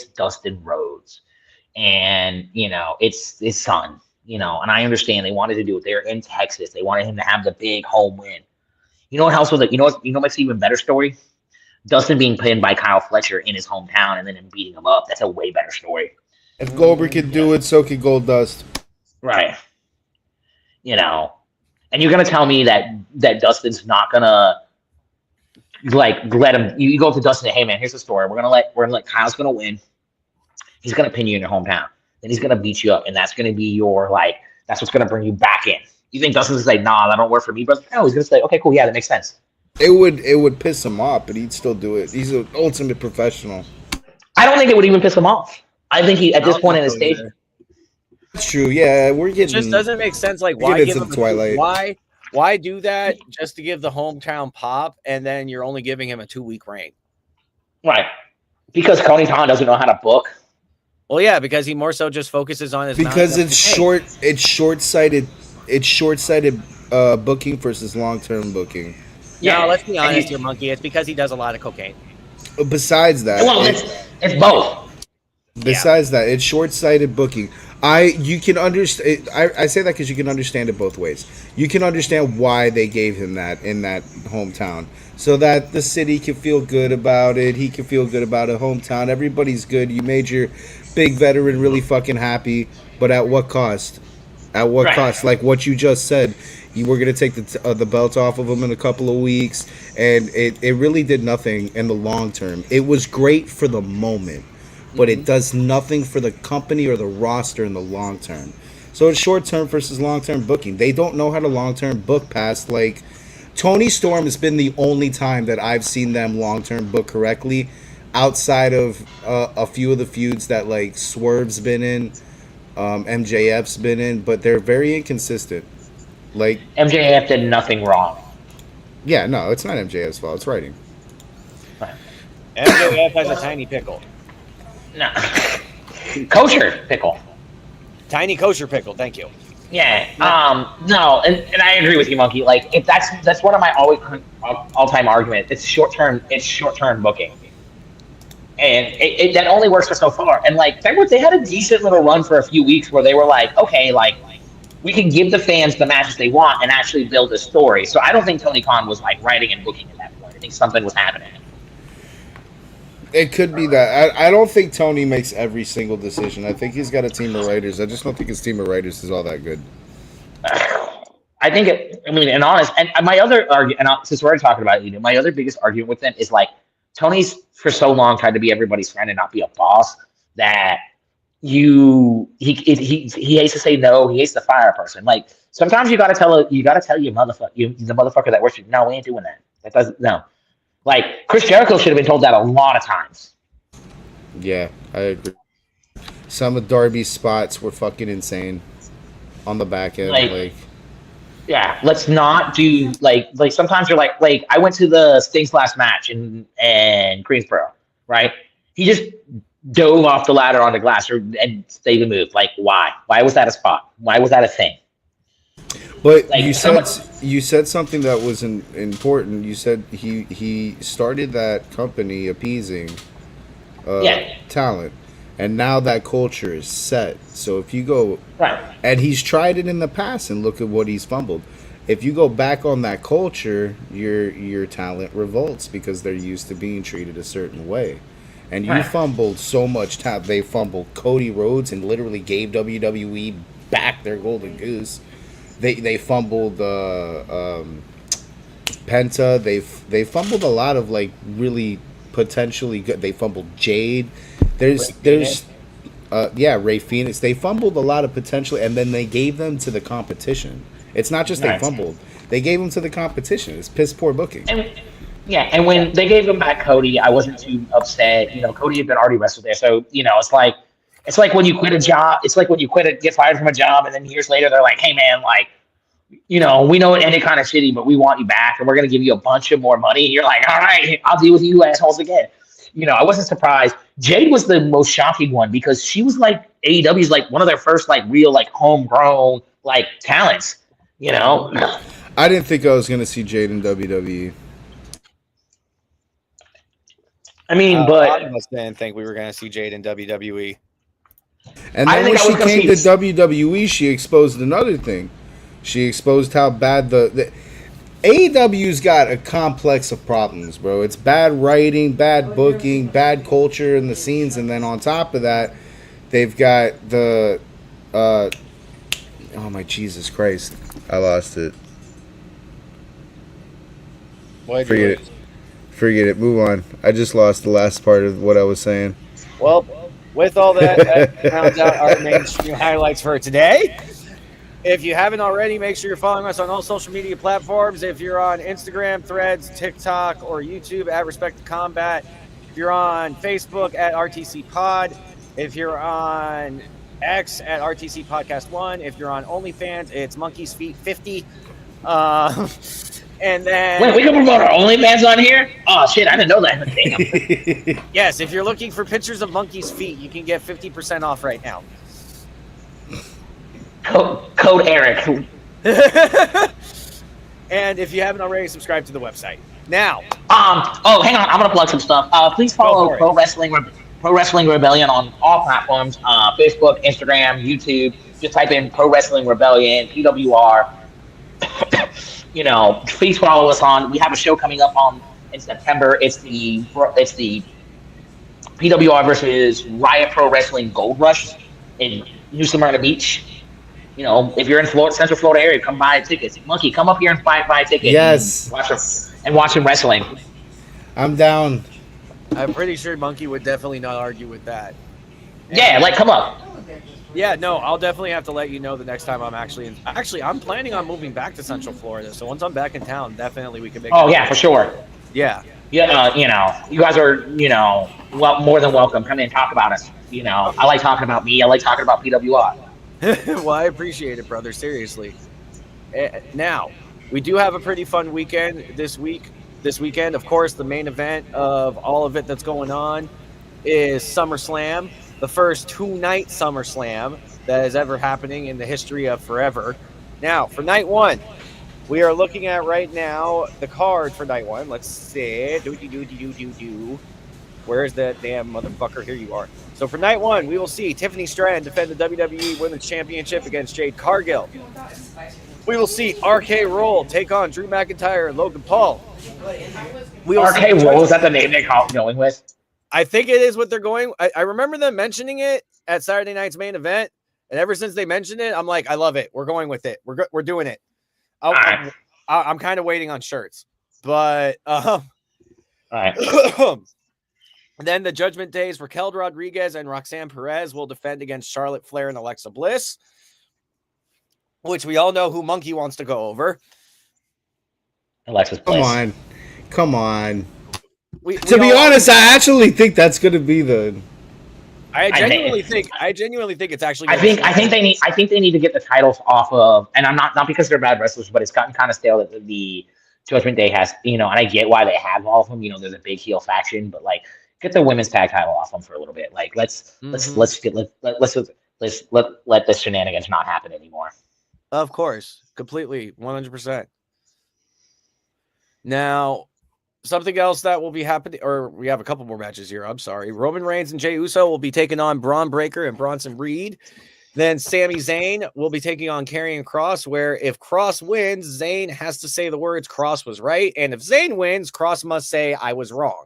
Dustin Rhodes, and it's his son. And I understand they wanted to do it. They're in Texas. They wanted him to have the big home win. You know what else was it? You know what's an even better story? Dustin being pinned by Kyle Fletcher in his hometown and then him beating him up. That's a way better story. if Goldberg can do it, so can Goldust. Right. And you're gonna tell me that Dustin's not gonna let him. You go to Dustin and say, "Hey man, here's the story. We're gonna let Kyle's gonna win. He's gonna pin you in your hometown. Then he's gonna beat you up, and that's gonna be that's what's gonna bring you back in." You think Dustin's gonna say, "Nah, that don't work for me," but no, he's gonna say, "Okay, cool, yeah, that makes sense." It would piss him off, but he'd still do it. He's an ultimate professional. I don't think it would even piss him off. I think he at this point in his stage. It's true. Yeah, we're getting. It just doesn't make sense. Like, why give him why do that just to give the hometown pop, and then you're only giving him a 2-week reign? Right. Because Tony Khan doesn't know how to book. Well, yeah, because he more so just focuses on his because it's short-sighted. It's short-sighted booking versus long-term booking. Yeah, let's be honest here, Monkey. It's because he does a lot of cocaine. Besides that, well, it's both. Besides that, it's short-sighted booking. You can understand. I say that because you can understand it both ways. You can understand why they gave him that in that hometown, so that the city can feel good about it. He can feel good about a hometown. Everybody's good. You made your big veteran really fucking happy, but at what cost? At what cost? Like what you just said, you were gonna take the belt off of him in a couple of weeks, and it really did nothing in the long term. It was great for the moment, but it does nothing for the company or the roster in the long term. So it's short term versus long term booking. They don't know how to long term book past, like, Tony Storm has been the only time that I've seen them long term book correctly, outside of a few of the feuds that like Swerve's been in, MJF's been in, but they're very inconsistent. Like, MJF did nothing wrong. Yeah, no, it's not MJF's fault. It's writing. MJF has a tiny pickle. No. Kosher pickle. Tiny kosher pickle, thank you. Yeah. No, and I agree with you, Monkey. Like, if that's one of my all-time arguments. It's short-term booking. And that only works for so far. And like they had a decent little run for a few weeks where they were like, okay, like we can give the fans the matches they want and actually build a story. So I don't think Tony Khan was like writing and booking at that point. I think something was happening. It could be that. I don't think Tony makes every single decision. I think he's got a team of writers. I just don't think his team of writers is all that good. I think and honest, and my other argument, and since we're already talking about it, my other biggest argument with them is like Tony's for so long tried to be everybody's friend and not be a boss that he hates to say no. He hates to fire a person. Like sometimes you gotta tell the motherfucker that works with you, no, we ain't doing that. That doesn't no. Like Chris Jericho should have been told that a lot of times. Yeah, I agree. Some of Darby's spots were fucking insane on the back end. Like yeah, let's not do like sometimes you're like I went to the Sting's last match in Greensboro, right? He just dove off the ladder onto glass and stayed the move. Like why? Why was that a spot? Why was that a thing? But Like you said something that was important. You said he started that company appeasing yeah, talent, and now that culture is set. So if you go, right. and he's tried it in the past, and look at what he's fumbled. If you go back on that culture, your talent revolts because they're used to being treated a certain way. And you Right. fumbled so much talent. They fumbled Cody Rhodes and literally gave WWE back their golden goose. They fumbled Penta. They fumbled a lot of like really potentially good. They fumbled Jade. There's yeah, Ray Phoenix. They fumbled a lot of potential, and then they gave them to the competition. It's not just they Right. fumbled; they gave them to the competition. It's piss poor booking. And yeah, and when they gave him back Cody, I wasn't too upset. Cody had been already wrestled there, so it's like when you quit a job. It's like when you get fired from a job, and then years later they're like, "Hey man, like we know it ended kind of shitty, but we want you back, and we're gonna give you a bunch of more money." And you're like, "All right, I'll deal with you assholes again." I wasn't surprised. Jade was the most shocking one because she was like AEW's like one of their first like real like homegrown like talents. I didn't think I was gonna see Jade in WWE. I mean, A lot but of us didn't think we were going to see Jade in WWE. And I then when think I she was gonna came to see- WWE, she exposed another thing. She exposed how bad the AEW's got a complex of problems, bro. It's bad writing, bad booking, bad culture in the scenes, and then on top of that, they've got the oh my Jesus Christ, I lost it. Why'd you Forget lose? it. Forget it. Move on. I just lost the last part of what I was saying. Well, with all that rounds out our mainstream highlights for today. If you haven't already, make sure you're following us on all social media platforms. If you're on Instagram, Threads, TikTok, or YouTube at Respect to Combat. If you're on Facebook at RTC Pod. If you're on X at RTC Podcast 1. If you're on OnlyFans, it's Monkey's Feet 50. And then... wait, we can promote our OnlyFans on here? Oh shit, I didn't know that. Damn. Yes, if you're looking for pictures of monkey's feet, you can get 50% off right now. Code Eric. And if you haven't already, subscribe to the website. Now, Oh, hang on. I'm gonna plug some stuff. Please Go follow for it. Pro Wrestling Rebellion on all platforms: Facebook, Instagram, YouTube. Just type in Pro Wrestling Rebellion, PWR. Please follow us on. We have a show coming up in September. It's the PWR versus Riot Pro Wrestling Gold Rush in New Smyrna Beach. If you're in Central Florida area, come buy tickets. Monkey, come up here and buy a ticket. Yes. And watch some wrestling. I'm down. I'm pretty sure Monkey would definitely not argue with that. Yeah, like come up. Yeah, no, I'll definitely have to let you know the next time I'm actually I'm planning on moving back to Central Florida. So once I'm back in town, definitely we can make Oh yeah, for sure. Yeah. Yeah, you guys are, more than welcome. Come in and talk about us. I like talking about me. I like talking about PWR. Well, I appreciate it, brother. Seriously. Now, we do have a pretty fun weekend this weekend. Of course, the main event of all of it that's going on is SummerSlam, the first 2-night SummerSlam that is ever happening in the history of forever. Now, for night one, we are looking at right now the card for night one. Let's see. Where's that damn motherfucker? Here you are. So for night one, we will see Tiffany Stratton defend the WWE Women's Championship against Jade Cargill. We will see RK Roll take on Drew McIntyre and Logan Paul. RK Roll, is that the name they're going with? I think it is what they're going. I remember them mentioning it at Saturday night's main event, and ever since they mentioned it, I'm like, I love it. We're going with it. We're doing it. I'm kind of waiting on shirts, but All right. Then the Judgment Days, Raquel Rodriguez and Roxanne Perez will defend against Charlotte Flair and Alexa Bliss, which we all know who Monkey wants to go over. Alexis Bliss. Come on. To be honest, I actually think that's going to be the. I genuinely think it's actually. I think they need to get the titles off of, and I'm not because they're bad wrestlers, but it's gotten kind of stale that the Judgment Day has, and I get why they have all of them. There's a big heel faction, but like, get the women's tag title off them for a little bit. Like, let's let the shenanigans not happen anymore. Of course, completely, 100%. Now, something else that will be happening, or we have a couple more matches here. I'm sorry. Roman Reigns and Jey Uso will be taking on Braun Breaker and Bronson Reed. Then Sami Zayn will be taking on Karrion Kross, where if Kross wins, Zayn has to say the words Kross was right. And if Zayn wins, Kross must say I was wrong.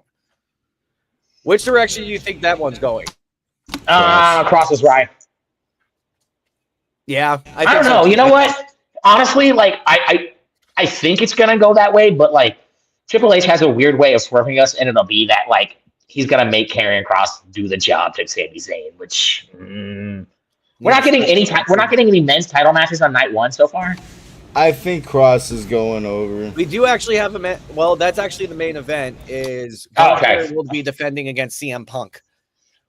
Which direction do you think that one's going? Kross is right. Yeah. I don't know. You know what? Honestly, like, I think it's going to go that way, but, like, Triple H has a weird way of swerving us, and it'll be that, like, he's going to make Karrion Kross do the job to Sami Zayn, which... We're not getting any men's title matches on night one so far. I think Kross is going over. We do actually have well, that's actually the main event. Is Gunther will be defending against CM Punk,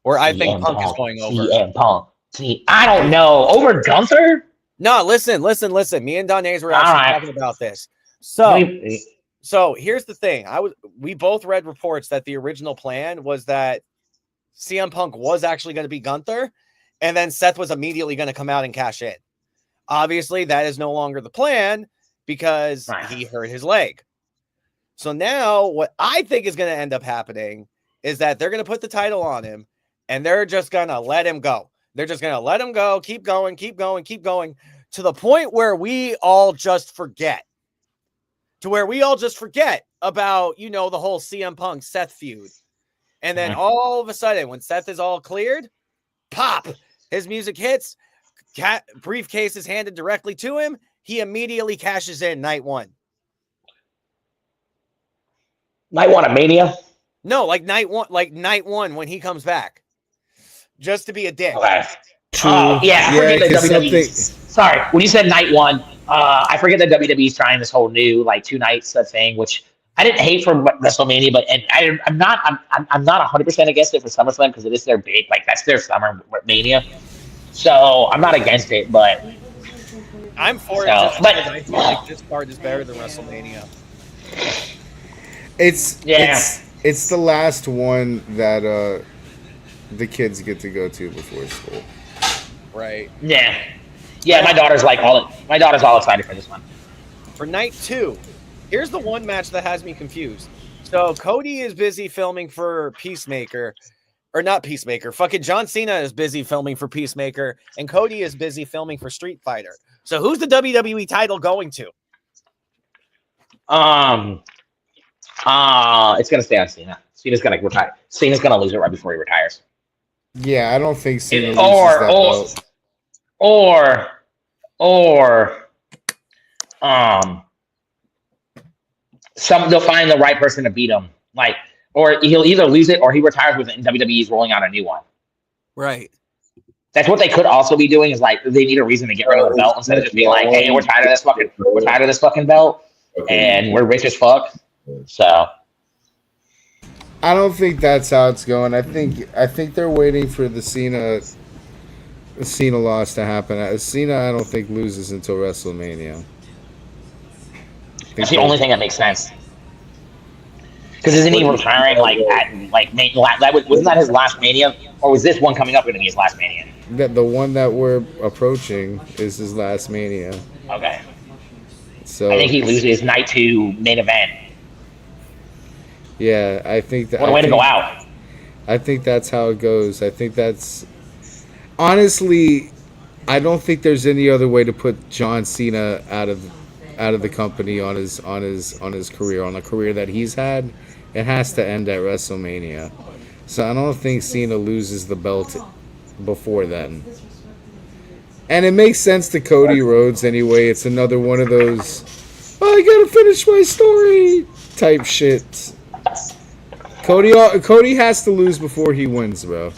or I think Punk is going over. CM Punk. See, I don't know, over Gunther. No, listen. Me and Don Hayes were actually talking about this. So here's the thing. We both read reports that the original plan was that CM Punk was actually going to be Gunther. And then Seth was immediately going to come out and cash in. Obviously, that is no longer the plan because he hurt his leg. So now what I think is going to end up happening is that they're going to put the title on him and they're just going to let him go. They're just going to let him go, keep going, to the point where we all just forget. About, the whole CM Punk Seth feud. And then all of a sudden, when Seth is all cleared, pop, his music hits, briefcase is handed directly to him. He immediately cashes in night one. Night one of Mania? No, like night one when he comes back. Just to be a dick. Okay. Oh, yeah, I forget that WWE. Sorry, when you said night one, I forget that WWE's trying this whole new, like, 2 nights thing, which I didn't hate for WrestleMania, but I'm not 100% against it for SummerSlam because it is their big, like, that's their summer Mania. So I'm not against it, but I'm for it. I feel like this card is better than WrestleMania. It's the last one that the kids get to go to before school. Right. Yeah. My daughter's all excited for this one. For night 2. Here's the one match that has me confused. So Cody is busy filming for Peacemaker, or not Peacemaker. Fucking John Cena is busy filming for Peacemaker, and Cody is busy filming for Street Fighter. So who's the WWE title going to? It's gonna stay on Cena. Cena's gonna retire. Cena's gonna lose it right before he retires. Yeah, I don't think Cena loses that belt. They'll find the right person to beat him. Like, or he'll either lose it or he retires with it and WWE's rolling out a new one. Right. That's what they could also be doing, is like they need a reason to get rid of the belt instead of just being like, hey, we're tired of this fucking belt and we're rich as fuck. So I don't think that's how it's going. I think they're waiting for the Cena loss to happen. Cena, I don't think loses until WrestleMania. That's the only thing that makes sense. Because isn't he retiring wasn't that his last Mania, or was this one coming up going to be his last Mania? The one that we're approaching is his last Mania. Okay. So I think he loses night 2 main event. Yeah, I think that. What a way to go out. I think that's how it goes. I think that's honestly, I don't think there's any other way to put John Cena out of the company on his career, on the career that he's had. It has to end at WrestleMania. So I don't think Cena loses the belt before then. And it makes sense to Cody Rhodes anyway. It's another one of those, I gotta finish my story type shit. Cody has to lose before he wins, bro.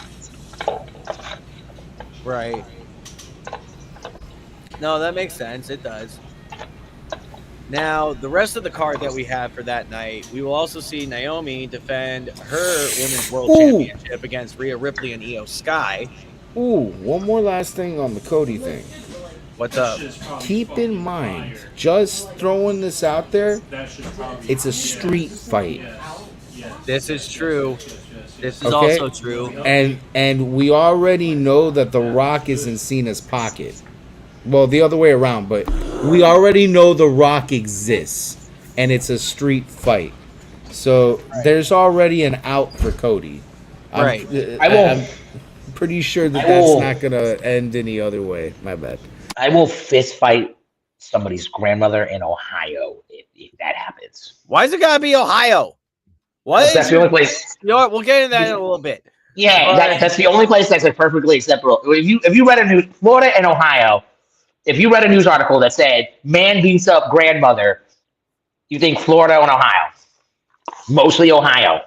Right. No, that makes sense. It does. Now, the rest of the card that we have for that night, we will also see Naomi defend her Women's World Championship against Rhea Ripley and Io Sky. Ooh, one more last thing on the Cody thing. What's up? Keep in mind, just throwing this out there, it's a street fight. This is true. This is also true. And we already know that The Rock is in Cena's pocket. Well, the other way around, but we already know The Rock exists, and it's a street fight. So there's already an out for Cody. Right. I'm pretty sure that's not going to end any other way. My bad. I will fist fight somebody's grandmother in Ohio if that happens. Why is it gotta be Ohio? What? That's the only place. You know what? We'll get into that in a little bit. Yeah, that's the only place that's like perfectly acceptable. If you read a news, Florida and Ohio, if you read a news article that said man beats up grandmother, you think Florida and Ohio, mostly Ohio.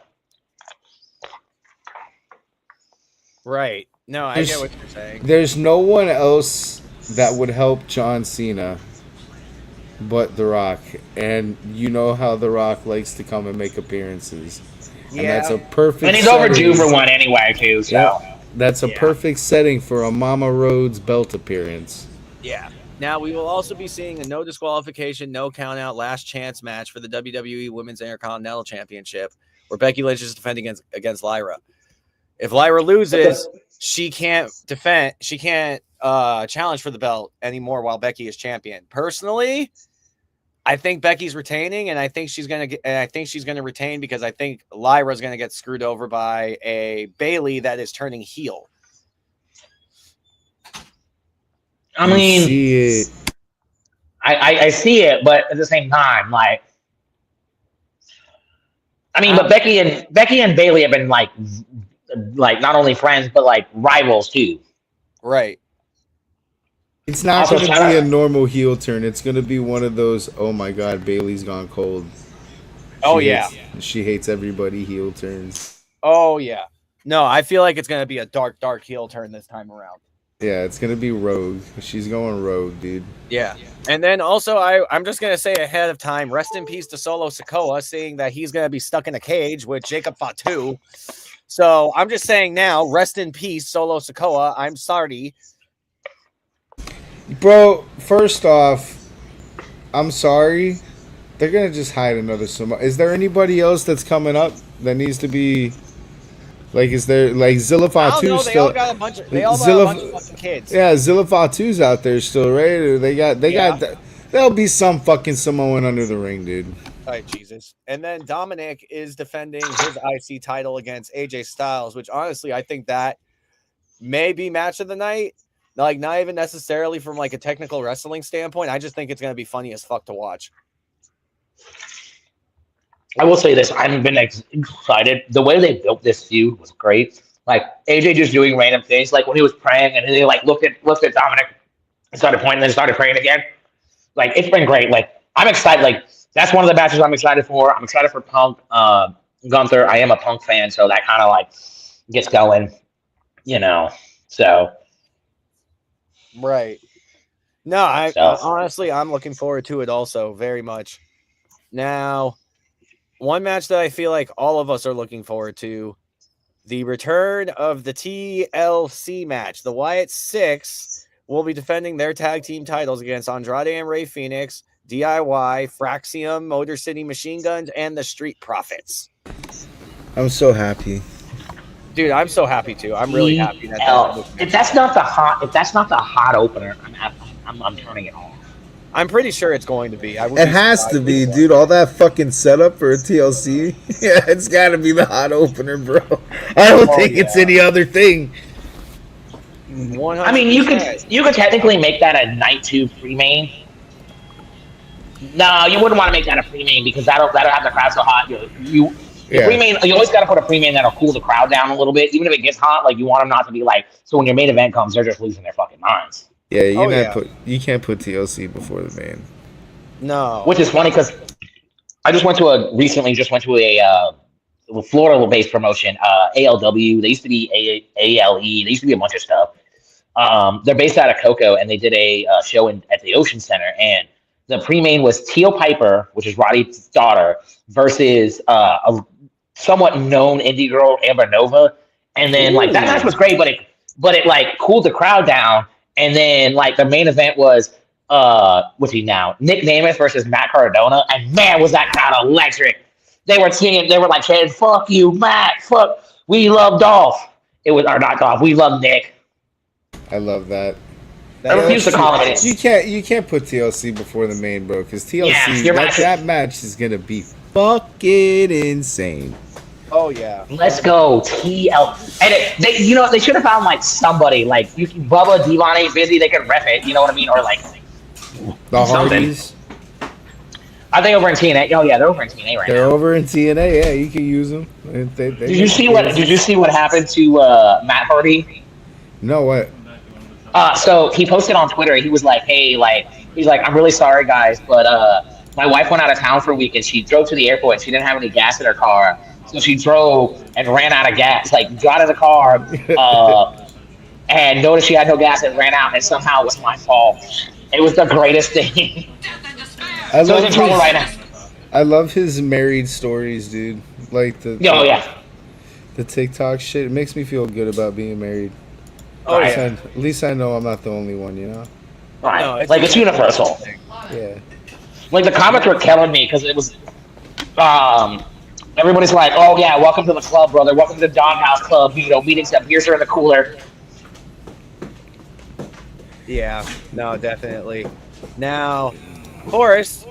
Right. No, I get what you're saying. There's no one else that would help John Cena but The Rock. And you know how The Rock likes to come and make appearances. Yeah. And that's a perfect And he's setting. overdue for one anyway, too. So Yep. That's a perfect setting for a Mama Rhodes belt appearance. Yeah. Now, we will also be seeing a no disqualification, no count out last chance match for the WWE Women's Intercontinental Championship where Becky Lynch is defending against Lyra. If Lyra loses, she can't defend. She can't challenge for the belt anymore while Becky is champion. Personally, I think Becky's retaining, and I think she's gonna retain because I think Lyra's gonna get screwed over by a Bayley that is turning heel. I mean, See it. I see it, but at the same time, like, I mean, but Becky and Bayley have been like not only friends but like rivals too. Right. It's not Also, going to be a normal heel turn. It's going to be one of those, oh my God, Bayley's gone cold. She hates everybody heel turns. Oh, yeah. No, I feel like it's going to be a dark heel turn this time around. Yeah, it's going to be rogue. She's going rogue, dude. Yeah. And then also, I'm just going to say ahead of time, rest in peace to Solo Sikoa, saying that he's going to be stuck in a cage with Jacob Fatu. So I'm just saying now, rest in peace, Solo Sikoa. I'm sorry. Bro, first off, I'm sorry. They're going to just hide another Samoa. Is there anybody else that's coming up that needs to be... Like, is there... Like, Zilla Fatu still... They all got a bunch of fucking kids. Yeah, Zilla Fatu's out there still, right? Or they got... There'll be some fucking Samoan under the ring, dude. All right, Jesus. And then Dominic is defending his IC title against AJ Styles, which honestly, I think that may be match of the night. Like, not even necessarily from like a technical wrestling standpoint. I just think it's going to be funny as fuck to watch. I will say this: I've been excited. The way they built this feud was great. Like AJ just doing random things, like when he was praying and they like looked at Dominic and started pointing, and then started praying again. Like it's been great. Like I'm excited. Like that's one of the matches I'm excited for. I'm excited for Punk, Gunther. I am a Punk fan, so that kind of like gets going, you know. So right. No, honestly, I'm looking forward to it also very much. Now, one match that I feel like all of us are looking forward to, the return of the TLC match. The Wyatt Six will be defending their tag team titles against Andrade and Rey Fenix, DIY, Fraxium, Motor City Machine Guns, and the Street Profits. I'm so happy. Dude, I'm so happy too. I'm really happy if that's not the hot opener, I'm turning it off. I'm pretty sure it's going to be. It has to be, dude. All that fucking setup for a TLC. Yeah, it's got to be the hot opener, bro. I don't think it's any other thing. 100%. I mean, you could technically make that a night 2 pre-main. No, you wouldn't want to make that a pre-main because that'll have the crowd so hot. Pre-main, you always got to put a pre-main that'll cool the crowd down a little bit. Even if it gets hot, like you want them not to be like, so when your main event comes, they're just losing their fucking minds. Yeah, you can't put TLC before the main. No. Which is funny because I recently went to a Florida-based promotion, ALW. They used to be ALE. They used to be a bunch of stuff. They're based out of Cocoa, and they did a show at the Ocean Center. And the pre-main was Teal Piper, which is Roddy's daughter, versus a somewhat known indie girl, Amber Nova. And then like that match was great, but it like cooled the crowd down. And then like the main event was what's he now? Nick Namath versus Matt Cardona. And man, was that crowd electric. They were like saying, fuck you, Matt, fuck, we love Dolph. It was not Dolph, we love Nick. I love that. I refuse to call it. You can't put TLC before the main, bro, because TLC that match is gonna be fucking insane. Oh yeah. Let's go TL. And they should have found like somebody like Bubba Devon ain't busy. They could ref it. You know what I mean? Or like the something. Hardys. Are they over in TNA? Oh yeah, they're over in TNA right now. They're over in TNA. Yeah, you can use them. Did you see what happened to Matt Hardy? No, what? So he posted on Twitter. He was like, "Hey, he's like, I'm really sorry, guys, but my wife went out of town for a week and she drove to the airport and she didn't have any gas in her car, so she drove and ran out of gas. Like, got in the car and noticed she had no gas and ran out, and somehow it was my fault. It was the greatest thing." I So he's in trouble right now. I love his married stories, dude. Like the TikTok shit. It makes me feel good about being married. At least I know I'm not the only one, you know? Right. No, it's universal. Yeah. Like, the comments were killing me because it was, everybody's like, "Oh yeah, welcome to the club, brother. Welcome to the Doghouse Club. You know, meetings up. Beers are in the cooler." Yeah. No, definitely. Now, Forrest,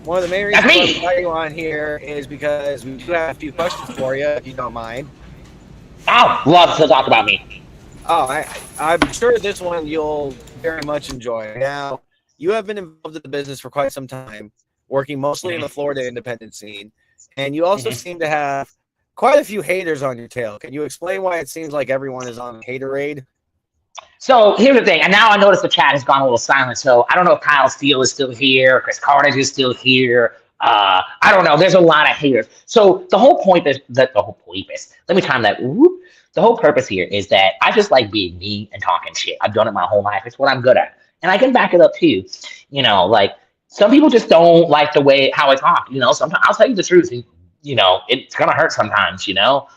one of the main reasons I'm inviting you on here is because we do have a few questions for you, if you don't mind. Oh, love to talk about me. Oh, I'm sure this one you'll very much enjoy. Now, you have been involved in the business for quite some time, working mostly in the Florida independent scene, and you also seem to have quite a few haters on your tail. Can you explain why it seems like everyone is on haterade? So here's the thing, and now I notice the chat has gone a little silent. So I don't know if Kyle Steele is still here, Chris Carnage is still here. I don't know. There's a lot of haters. So the whole point is that the whole purpose. Let me time that. Whoop. The whole purpose here is that I just like being me and talking shit. I've done it my whole life. It's what I'm good at, and I can back it up too. You know, like some people just don't like the way how I talk. You know, sometimes I'll tell you the truth. You know, it's gonna hurt sometimes. You know.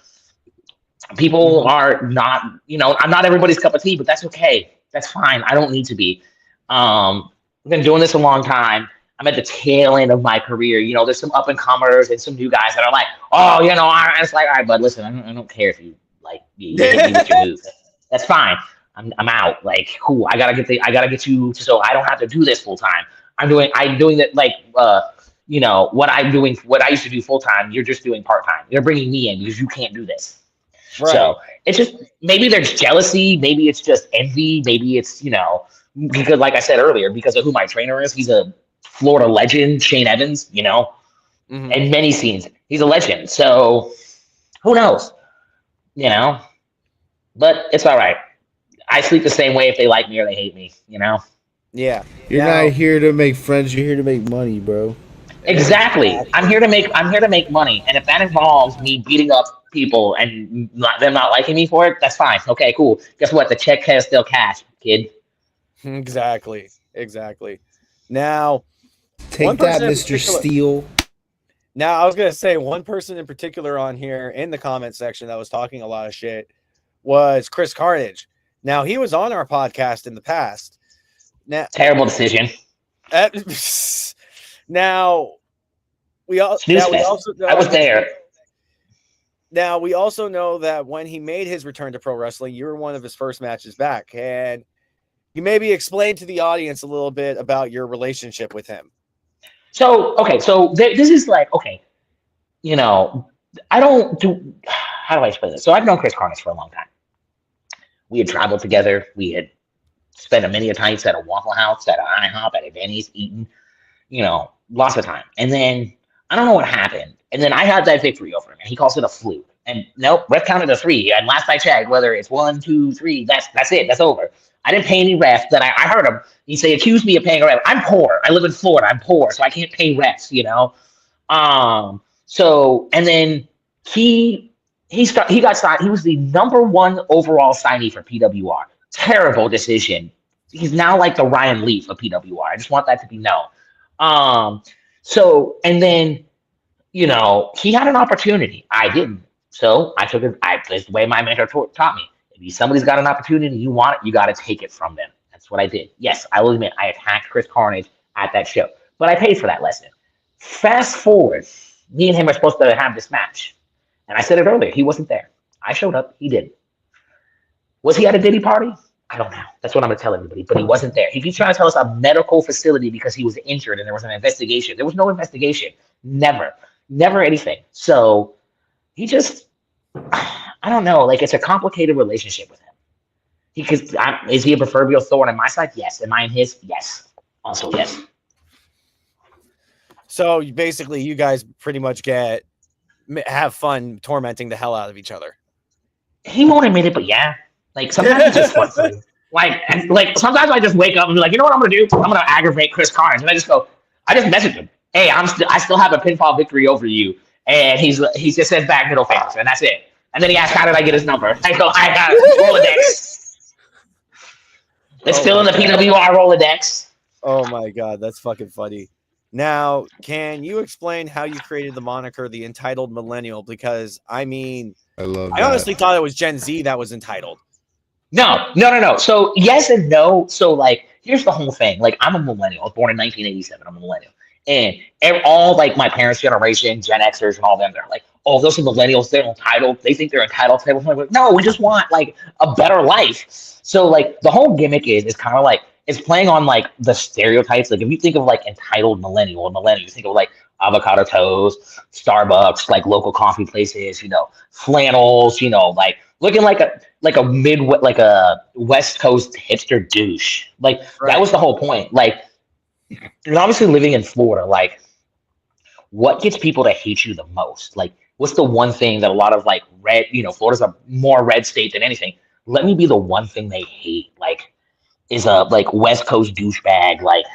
People are not, I'm not everybody's cup of tea, but that's okay. That's fine. I don't need to be. I've been doing this a long time. I'm at the tail end of my career. You know, there's some up and comers and some new guys that are like, "Oh, it's like, all right, bud, listen, I don't care if you like you hit me with your move. That's fine. I'm out. Like, cool. I gotta get you so I don't have to do this full time. I'm doing that like what I used to do full time. You're just doing part time. You're bringing me in because you can't do this. Right. So it's just maybe there's jealousy, maybe it's just envy, maybe it's because like I said earlier, because of who my trainer is, he's a Florida legend, Shane Evans, in many scenes, he's a legend. So who knows, but it's all right. I sleep the same way if they like me or they hate me, Yeah, you're not here to make friends. You're here to make money, bro. Exactly. I'm here to make money, and if that involves me beating up people and them not liking me for it, that's fine. Okay, cool. Guess what? The check has still cash, kid. Exactly. Now, take that, Mr. Steele. Now, I was gonna say one person in particular on here in the comment section that was talking a lot of shit was Chris Carnage. Now, he was on our podcast in the past. Now, terrible decision. Now, I was there. Now, we also know that when he made his return to pro wrestling, you were one of his first matches back. And you maybe explain to the audience a little bit about your relationship with him. So this is like, okay, I don't do, how do I explain this? So I've known Chris Carnage for a long time. We had traveled together. We had spent many a nights at a Waffle House, at an IHOP, at a Denny's, eating, lots of time. And then I don't know what happened. And then I had that victory over him, and he calls it a fluke. And nope, ref counted to 3. And last I checked, whether it's 1, 2, 3, that's it. That's over. I didn't pay any refs. Then I heard him. He say accused me of paying a ref. I'm poor. I live in Florida. I'm poor, so I can't pay refs. So and then he got signed. He was the #1 overall signee for PWR. Terrible decision. He's now like the Ryan Leaf of PWR. I just want that to be known. So and then he had an opportunity. I didn't. So I took it. That's the way my mentor taught me. If somebody's got an opportunity, you want it, you got to take it from them. That's what I did. Yes, I will admit I attacked Chris Carnage at that show, but I paid for that lesson. Fast forward, me and him are supposed to have this match. And I said it earlier, he wasn't there. I showed up, he didn't. Was he at a Diddy party? I don't know. That's what I'm going to tell everybody. But he wasn't there. He keeps trying to tell us a medical facility because he was injured and there was an investigation. There was no investigation. Never. Never anything. So he just, I don't know. Like, it's a complicated relationship with him. Is he a proverbial thorn in my side? Yes. Am I in his? Yes. Also, yes. So basically, you guys pretty much have fun tormenting the hell out of each other. He won't admit it, but yeah. Like, sometimes it's just fun. Like sometimes I just wake up and be like, you know what I'm gonna do? I'm gonna aggravate Chris Carnes, and I just message him. Hey, I still have a pinfall victory over you, and he just says back middle fingers, and that's it. And then he asks, how did I get his number? I go, I got Rolodex. It's still in the PWR Rolodex. Oh my god, that's fucking funny. Now, can you explain how you created the moniker the Entitled Millennial? Because I honestly thought it was Gen Z that was entitled. No. So yes and no. So like, here's the whole thing. Like, I'm a millennial. I was born in 1987. I'm a millennial. And all like my parents' generation, Gen Xers and all them, they're like, oh, those are millennials. They're entitled. They think they're entitled. I'm like, no, we just want like a better life. So like the whole gimmick is kind of like, it's playing on like the stereotypes. Like if you think of like entitled millennial, you think of like avocado toast, Starbucks, like local coffee places, flannels, like looking like a West Coast hipster douche. Like that was the whole point. Like, and obviously living in Florida, like what gets people to hate you the most? Like what's the one thing that a lot of like red, Florida's a more red state than anything. Let me be the one thing they hate. Like is a like West Coast douchebag, like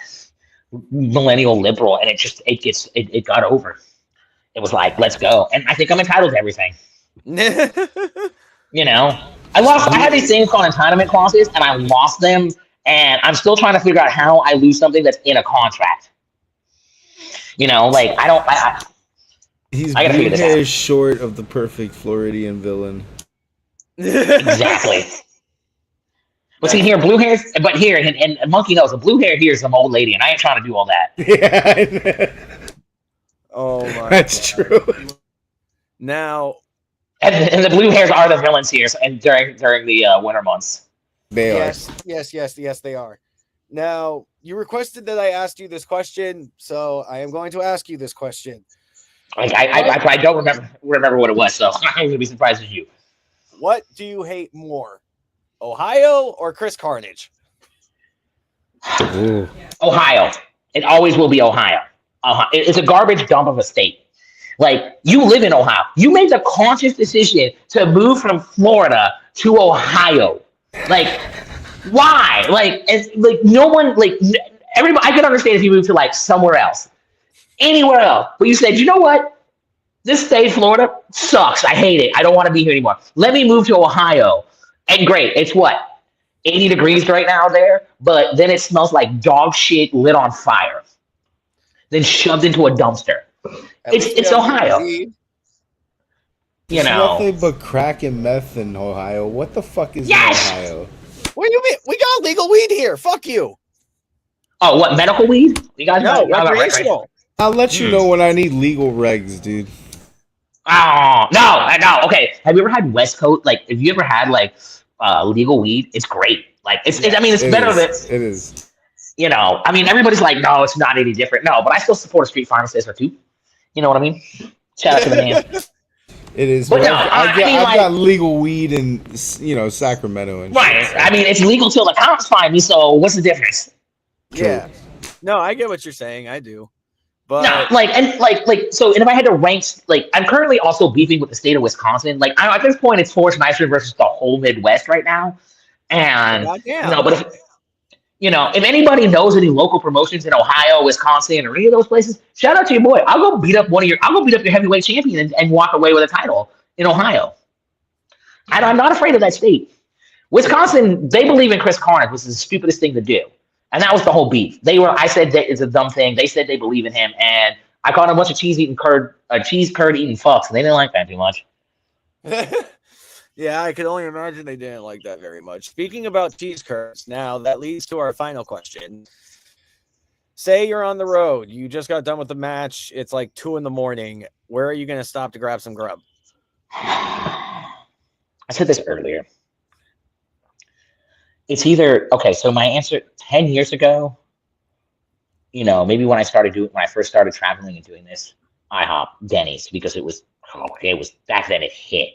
millennial liberal, and it got over. It was like, let's go. And I think I'm entitled to everything. I had these things called entitlement clauses, and I lost them, and I'm still trying to figure out how I lose something that's in a contract. He's I gotta figure this out. Short of the perfect Floridian villain. Exactly. But see here, blue hair, but here, and Monkey knows, a blue hair here is some old lady, and I ain't trying to do all that. Yeah. Oh my That's God. True. Now, and the blue hairs are the villains here, and during the winter months. They are. Yes, they are. Now, you requested that I asked you this question, so I am going to ask you this question. I don't remember what it was, so I'm gonna be surprised at you. What do you hate more, Ohio or Chris Carnage? Ooh. Ohio. It always will be Ohio. It's a garbage dump of a state. Like, you live in Ohio. You made the conscious decision to move from Florida to Ohio. Like, why? No one, everybody, I could understand if you moved to, somewhere else. Anywhere else. But you said, you know what? This state, Florida, sucks. I hate it. I don't want to be here anymore. Let me move to Ohio. And great. It's what? 80 degrees right now there? But then it smells like dog shit lit on fire. Then shoved into a dumpster. It's Ohio. There's nothing but crack and meth in Ohio. What the fuck is in Ohio? What do you mean? We got legal weed here. Fuck you. Oh, what, medical weed? You guys know recreational. I'll let you know when I need legal regs, dude. Oh, no. Okay. Have you ever had West Coast? If you ever had legal weed, it's great. It's better than it is. Everybody's like, no, it's not any different. No, but I still support a street pharmacist or two. You know what I mean? Shout out to the man. It is. But no, I've got legal weed in Sacramento and right. shit. It's legal till the cops find me. So what's the difference? Yeah. No, I get what you're saying. I do. But no, so, and if I had to rank, I'm currently also beefing with the state of Wisconsin. At this point, it's Forrest, Nystrom versus the whole Midwest right now. And but if anybody knows any local promotions in Ohio, Wisconsin, or any of those places, shout out to your boy. I'll go beat up your heavyweight champion and walk away with a title in Ohio. And I'm not afraid of that state. Wisconsin, they believe in Chris Carnage, which is the stupidest thing to do. And that was the whole beef. I said that it's a dumb thing. They said they believe in him, and I called him a bunch of cheese curd eating fucks, and they didn't like that too much. Yeah, I could only imagine they didn't like that very much. Speaking about cheese curds, now that leads to our final question. Say you're on the road. You just got done with the match. It's 2 a.m. Where are you going to stop to grab some grub? I said this earlier. It's either okay. So my answer 10 years ago, maybe when I first started traveling and doing this, IHOP, Denny's, because it was back then it hit.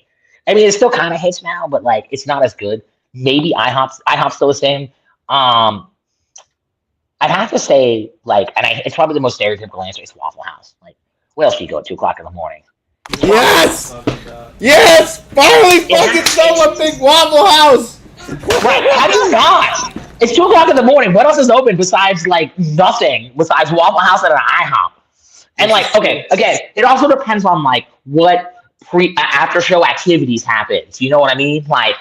I mean, it still kind of hits now, but like it's not as good. Maybe IHOP's still the same. Um, I'd have to say it's probably the most stereotypical answer. It's Waffle House. Like, where else do you go at 2 o'clock in the morning? Yes! Yes! Finally fucking someone think Waffle House! Right? How do you not? It's 2 o'clock in the morning. What else is open besides like nothing besides Waffle House and an IHOP? And like, okay, again, it also depends on like what after show activities happens. You know what I mean? Like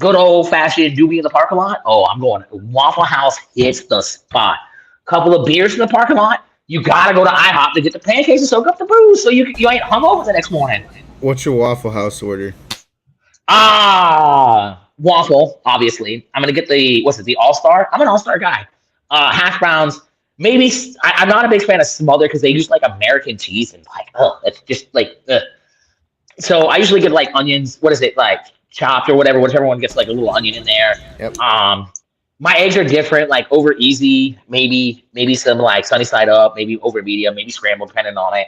good old fashioned doobie in the parking lot. Oh, I'm going. Waffle House hits the spot. Couple of beers in the parking lot. You gotta go to IHOP to get the pancakes and soak up the booze, so you ain't hungover the next morning. What's your Waffle House order? Waffle, obviously. I'm gonna get the All-Star. I'm an All-Star guy. Hash browns. Maybe I'm not a big fan of smother because they use like American cheese and like, it's just like. So I usually get like onions. What is it like? Chopped or whatever, whichever one gets like a little onion in there. Yep. My eggs are different, like over easy, maybe some like sunny side up, maybe over medium, maybe scrambled, depending on it.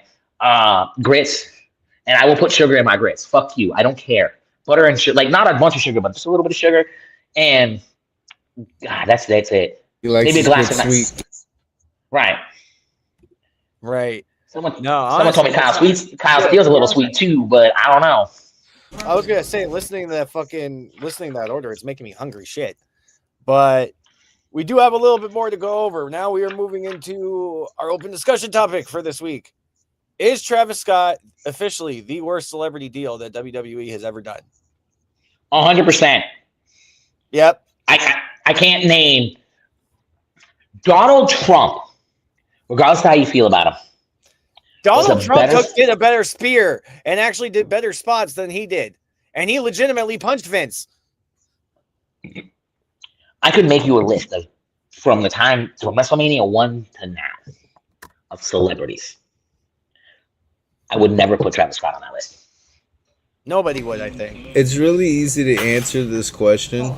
Grits, and I will put sugar in my grits. Fuck you, I don't care. Butter and sugar, like not a bunch of sugar, but just a little bit of sugar, and God, that's it. You like maybe a glass of sweet. Right. Someone told me Kyle Steele's a little sweet too, but I don't know. I was gonna say, listening to that order, it's making me hungry shit. But we do have a little bit more to go over. Now we are moving into our open discussion topic for this week. Is Travis Scott officially the worst celebrity deal that WWE has ever done? 100%. Yep. I can't name Donald Trump, regardless of how you feel about him. Donald Trump did a better spear and actually did better spots than he did. And he legitimately punched Vince. I could make you a list from WrestleMania 1 to now of celebrities. I would never put Travis Scott on that list. Nobody would, I think. It's really easy to answer this question.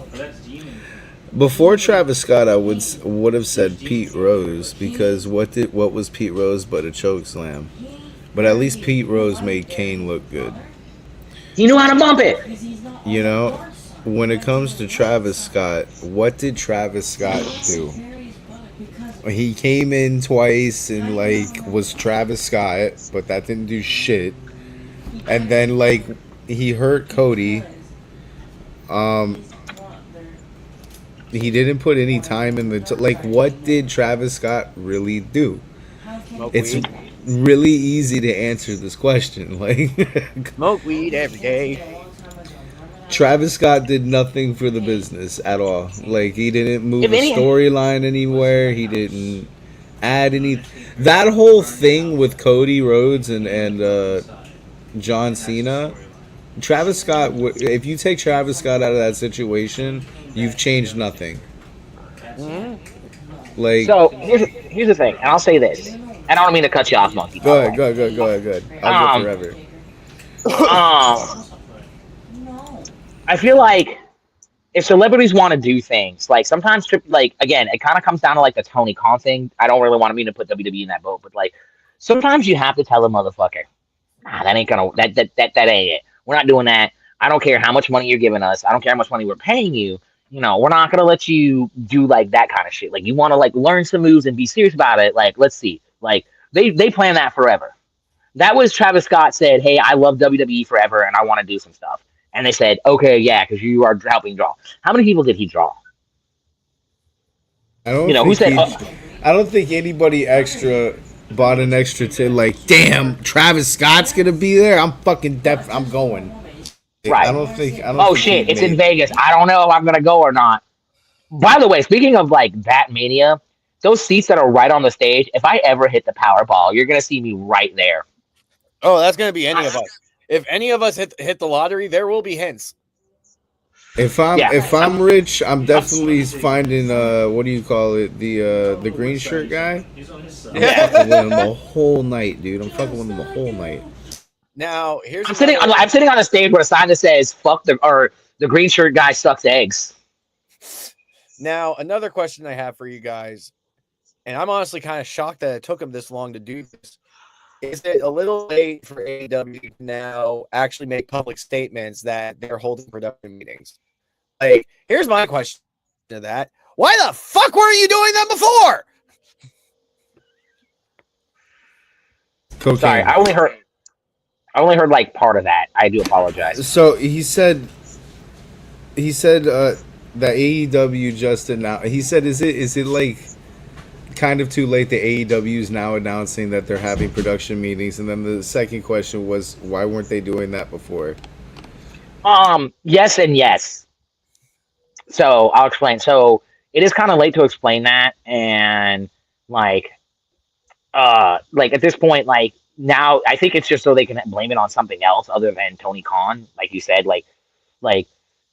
Before Travis Scott, I would have said Pete Rose, because what was Pete Rose but a choke slam? But at least Pete Rose made Kane look good. He knew how to bump it. You know, when it comes to Travis Scott, what did Travis Scott do? He came in twice and like was Travis Scott, but that didn't do shit. And then like he hurt Cody. He didn't put any time in the like. What did Travis Scott really do? It's really easy to answer this question. Like, smoke weed every day. Travis Scott did nothing for the business at all. Like, he didn't move the storyline anywhere. He didn't add any. That whole thing with Cody Rhodes and John Cena. Travis Scott. If you take Travis Scott out of that situation, you've changed nothing. Mm-hmm. Like, so here's the thing, and I'll say this, and I don't mean to cut you off, Monkey. Go ahead. I'll go forever. I feel like if celebrities want to do things, like sometimes, like again, it kind of comes down to like the Tony Khan thing. I don't really want to put WWE in that boat, but like sometimes you have to tell a motherfucker, that ain't it. We're not doing that. I don't care how much money you're giving us. I don't care how much money we're paying you. You know, we're not gonna let you do like that kind of shit. Like you want to like learn some moves and be serious about it. Like let's see. Like they plan that forever. That was Travis Scott said, "Hey, I love WWE forever, and I want to do some stuff." And they said, "Okay, yeah, because you are helping draw." How many people did he draw? I don't think anybody extra bought an extra to like. Damn, Travis Scott's gonna be there. I'm fucking I'm going. Right. I don't think. Oh shit! It's in Vegas. I don't know if I'm gonna go or not. By the way, speaking of like that mania, those seats that are right on the stage. If I ever hit the Powerball, you're gonna see me right there. Oh, that's gonna be any of us. If any of us hit the lottery, there will be hints. If I'm rich, I'm definitely finding what do you call it, the green shirt guy. I'm fucking with him the whole night, dude. I'm fucking with him the whole night. Now I'm sitting on a stage with a sign that says "fuck" the green shirt guy sucks eggs. Now, another question I have for you guys, and I'm honestly kind of shocked that it took them this long to do this. Is it a little late for AEW to now actually make public statements that they're holding production meetings? Like, here's my question to that. Why the fuck weren't you doing them before? Cocaine. Sorry, I only heard like part of that. I do apologize. So he said that AEW just announced. He said, is it like kind of too late that AEW is now announcing that they're having production meetings? And then the second question was, why weren't they doing that before? Yes and yes. So I'll explain. So it is kind of late to explain that, and like at this point, like now I think it's just so they can blame it on something else other than Tony Khan, like you said, like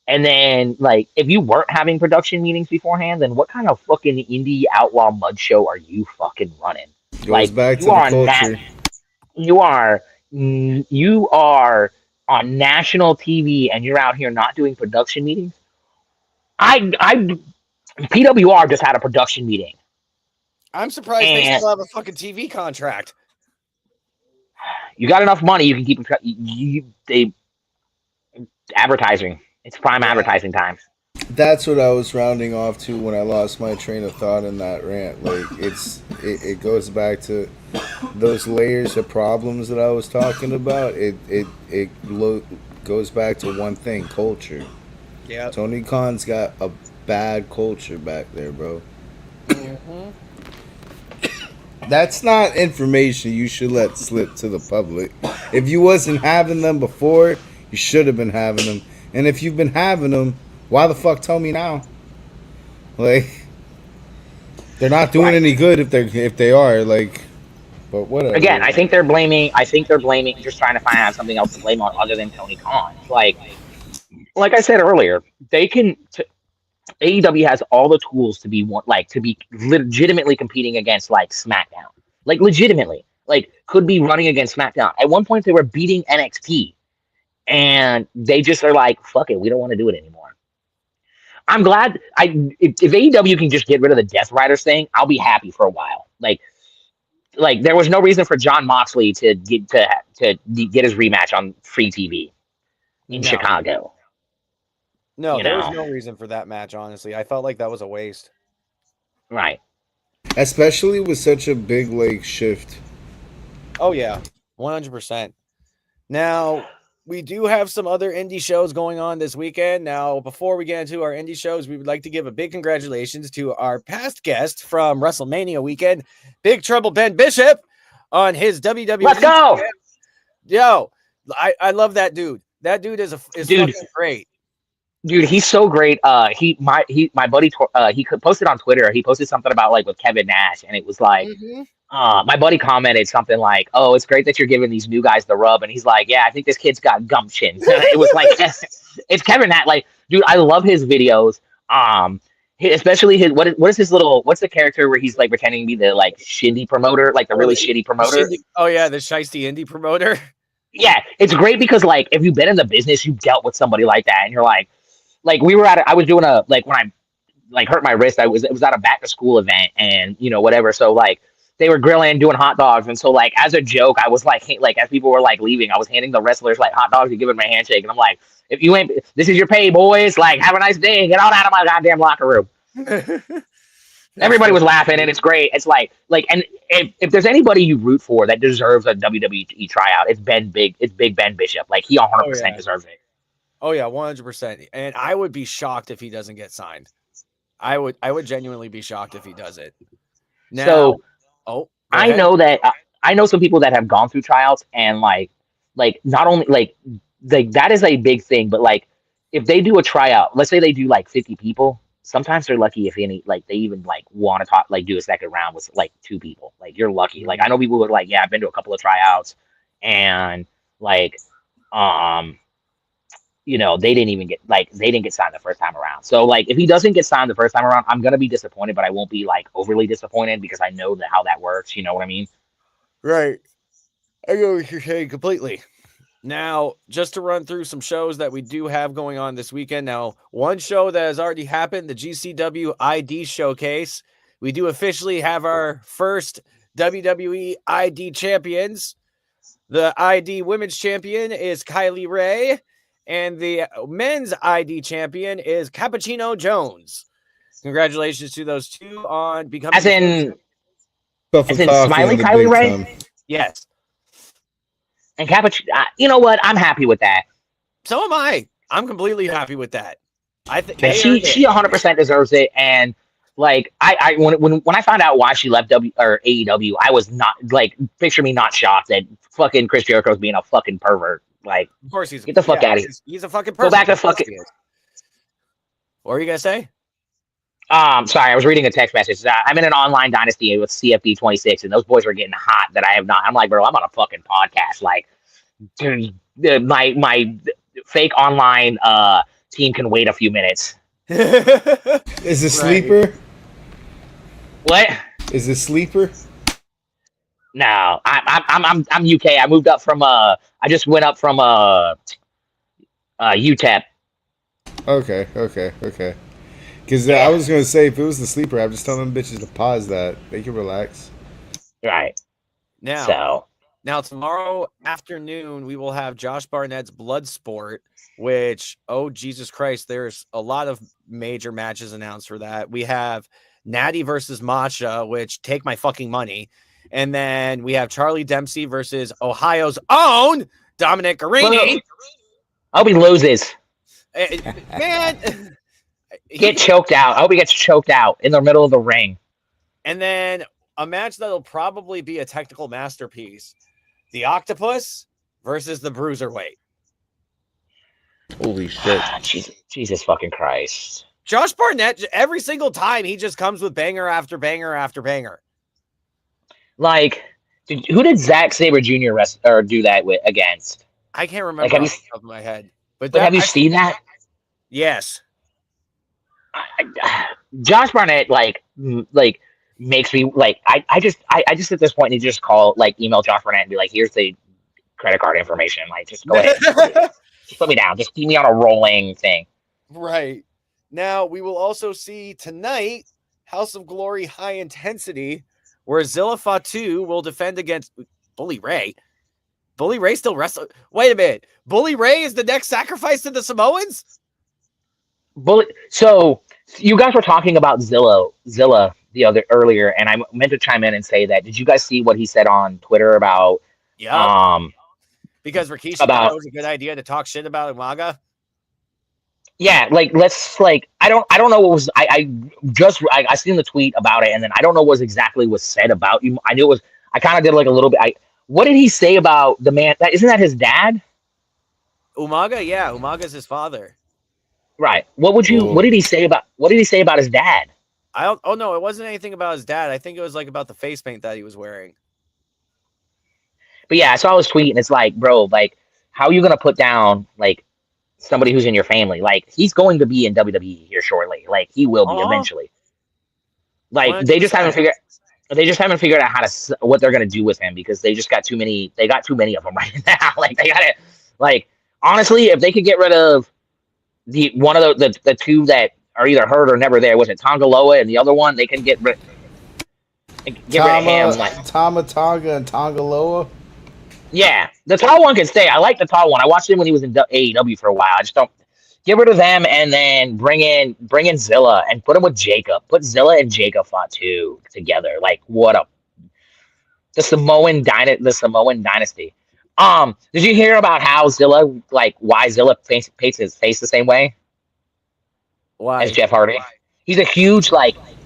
and then like if you weren't having production meetings beforehand, then what kind of fucking indie outlaw mud show are you fucking running? Goes Like back to you the are culture. you are on national TV and you're out here not doing production meetings. I PWR just had a production meeting. I'm surprised they And still have a fucking TV contract. you got enough money, you can keep them. They advertising. It's prime advertising time. That's what I was rounding off to when I lost my train of thought in that rant. Like it goes back to those layers of problems that I was talking about. It goes back to one thing: culture. Yeah. Tony Khan's got a bad culture back there, bro. Mm-hmm. That's not information you should let slip to the public. If you wasn't having them before, you should have been having them. And if you've been having them, why the fuck tell me now? Like, they're not doing any good if they are, like, but whatever. Again, I think they're blaming. Just trying to find out something else to blame on other than Tony Khan. Like I said earlier, they can. AEW has all the tools to be legitimately competing against like SmackDown, like legitimately, like could be running against SmackDown. At one point, they were beating NXT, and they just are like, "Fuck it, we don't want to do it anymore." I'm glad. If AEW can just get rid of the Death Riders thing, I'll be happy for a while. Like there was no reason for John Moxley to get his rematch on free TV in Chicago. No, there was no reason for that match, honestly. I felt like that was a waste. Right. Especially with such a big like shift. Oh yeah, 100%. Now, we do have some other indie shows going on this weekend. Now, before we get into our indie shows, we would like to give a big congratulations to our past guest from WrestleMania weekend, Big Trouble Ben Bishop, on his WWE. Let's go! Weekend. Yo, I love that dude. That dude is fucking great. Dude, he's so great. My buddy, he posted on Twitter. He posted something about like with Kevin Nash, and it was like, my buddy commented something like, "Oh, it's great that you're giving these new guys the rub," and he's like, "Yeah, I think this kid's got gumption." It was like, it's Kevin Nash. Like, dude, I love his videos. Especially his what's the character where he's like pretending to be the like shitty promoter, like the really shitty promoter. The shiesty indie promoter. Yeah, it's great because like if you've been in the business, you've dealt with somebody like that, and you're like we were I was doing a when I like hurt my wrist, it was at a back to school event, and whatever. So like they were grilling, doing hot dogs, and so like as a joke, I was like as people were like leaving, I was handing the wrestlers like hot dogs and giving them a handshake, and I'm like, if you ain't, this is your pay, boys. Like, have a nice day. Get on out of my goddamn locker room. Everybody was laughing, and it's great. It's like, and if there's anybody you root for that deserves a WWE tryout, it's Big Ben Bishop. Like, he 100% deserves it. Oh yeah, 100%. And I would be shocked if he doesn't get signed. I would genuinely be shocked if he does it. Now, I know some people that have gone through tryouts, and like not only like that is a big thing, but like if they do a tryout, let's say they do like 50 people, sometimes they're lucky if any, like they even like want to talk, like do a second round with like 2 people. Like, you're lucky. Like, I know people who are like, yeah, I've been to a couple of tryouts, and like they didn't get signed the first time around. So like if he doesn't get signed the first time around, I'm gonna be disappointed, but I won't be like overly disappointed because I know how that works. You know what I mean? Right. I go what you're saying completely. Now, just to run through some shows that we do have going on this weekend. Now, one show that has already happened, the GCW ID Showcase. We do officially have our first WWE ID champions. The ID Women's Champion is Kylie Ray, and the Men's ID Champion is Cappuccino Jones. Congratulations to those two on becoming As in Coffee Smiley on the Kylie big Ray? time. Yes. And Cappuccino, you know what? I'm happy with that. So am I. I'm completely happy with that. I think Yeah, she 100% deserves it. And like when I found out why she left AEW, I was not like, picture me not shocked that fucking Chris Jericho's being a fucking pervert. Like, of course get the fuck out of here. He's a fucking Go person. back to fucking. What were you gonna say? Sorry, I was reading a text message. I'm in an online dynasty with CFD 26, and those boys are getting hot. That I have not. I'm like, bro, I'm on a fucking podcast. Like, dude, my fake online team can wait a few minutes. Is it Sleeper? What? Is it Sleeper? No, I'm UK. I moved up from I just went up from UTEP. Okay. Because I was gonna say, if it was the Sleeper, I'm just telling them bitches to pause that. They can relax. Right. Now tomorrow afternoon we will have Josh Barnett's Bloodsport, which, oh Jesus Christ, there's a lot of major matches announced for that. We have Natty versus Masha, which take my fucking money. And then we have Charlie Dempsey versus Ohio's own Dominic Garrini. I hope he loses. Man, Get choked out. I hope he gets choked out in the middle of the ring. And then a match that'll probably be a technical masterpiece: the Octopus versus the Bruiserweight. Holy shit! Jesus fucking Christ! Josh Barnett, every single time he just comes with banger after banger after banger. Like, who did Zack Sabre Jr. do that with against? I can't remember off the top of my head. But have you seen that? Yes. Josh Barnett makes me like I just at this point need to just email Josh Barnett and be like, here's the credit card information. Like, just go ahead. Just put me down. Just keep me on a rolling thing. Right. Now we will also see tonight House of Glory High Intensity, where Zilla Fatu will defend against Bully Ray. Bully Ray still wrestling. Wait a minute. Bully Ray is the next sacrifice to the Samoans? So you guys were talking about Zilla earlier, and I meant to chime in and say that. Did you guys see what he said on Twitter about? Yeah. Because Rikishi thought it was a good idea to talk shit about Umaga. Yeah, I don't know what was I seen the tweet about it, and then I don't know what exactly was said about you. I knew it was. I kind of did like a little bit. What did he say about the man? Isn't that his dad? Umaga, yeah, Umaga's his father. Right. What did he say about his dad? Oh no, it wasn't anything about his dad. I think it was like about the face paint that he was wearing. But yeah, I saw his tweet, and it's like, bro, like, how are you gonna put down like somebody who's in your family? Like, he's going to be in WWE here shortly. Like, he will be eventually. Like, 100%. They just haven't figured out what they're gonna do with him, because they just got too many. They got too many of them right now. Like, they got it. Like, honestly, if they could get rid of one of the two that are either hurt or never there, was it Tongaloa and the other one, they can get rid of him. Like Tama Tonga and Tongaloa. Yeah, the tall one can stay. I like the tall one. I watched him when he was in AEW for a while. I just don't get rid of them, and then bring in Zilla and put him with Jacob. Put Zilla and Jacob Fatu together. Like, what the Samoan dynasty. Did you hear about how Zilla, like, why Zilla paints his face the same way? Why? As Jeff Hardy. He's a huge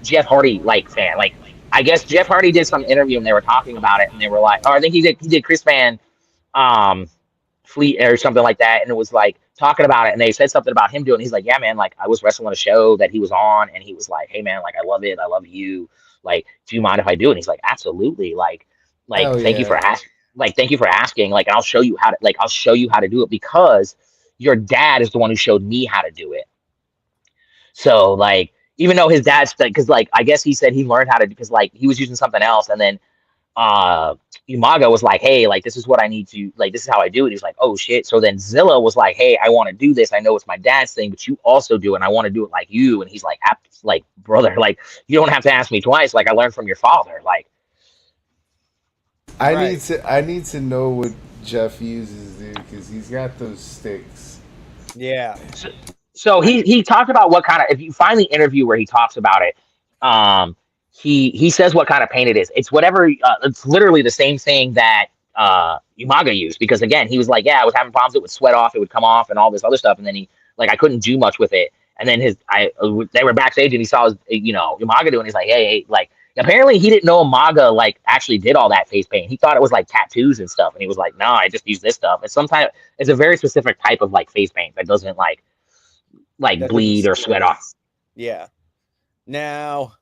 Jeff Hardy fan. Like, I guess Jeff Hardy did some interview and they were talking about it, and they were like, I think he did Chris Van Fleet or something like that, and it was like talking about it, and they said something about him doing it. He's like, yeah, man, like, I was wrestling a show that he was on, and he was like, hey man, like, I love it, I love you, like, do you mind if I do it? And he's like, absolutely, like thank you for asking. Like, thank you for asking. Like, I'll show you how to do it, because your dad is the one who showed me how to do it. So, like, even though his dad's, because, like, I guess he said he learned how to, because, like, he was using something else, and then Umaga was like, hey, like this is what I need to like. This is how I do it. He's like, oh shit. So then Zilla was like, hey, I want to do this. I know it's my dad's thing, but you also do it. And I want to do it like you. And he's like, like brother, like you don't have to ask me twice. Like I learned from your father. Like I need to know what Jeff uses, dude, because he's got those sticks. Yeah. so he talked about what kind of if you find the interview where he talks about it, he says what kind of paint it is. It's whatever. It's literally the same thing that Umaga used because again he was like, yeah, I was having problems. It would sweat off, it would come off, and all this other stuff. And then he like I couldn't do much with it. And then they were backstage and he saw his, Umaga doing. He's like, hey, like apparently he didn't know Umaga like actually did all that face paint. He thought it was like tattoos and stuff. And he was like, no, I just use this stuff. And sometimes it's a very specific type of like face paint that doesn't like That bleed doesn't or sweat off. Yeah. Now,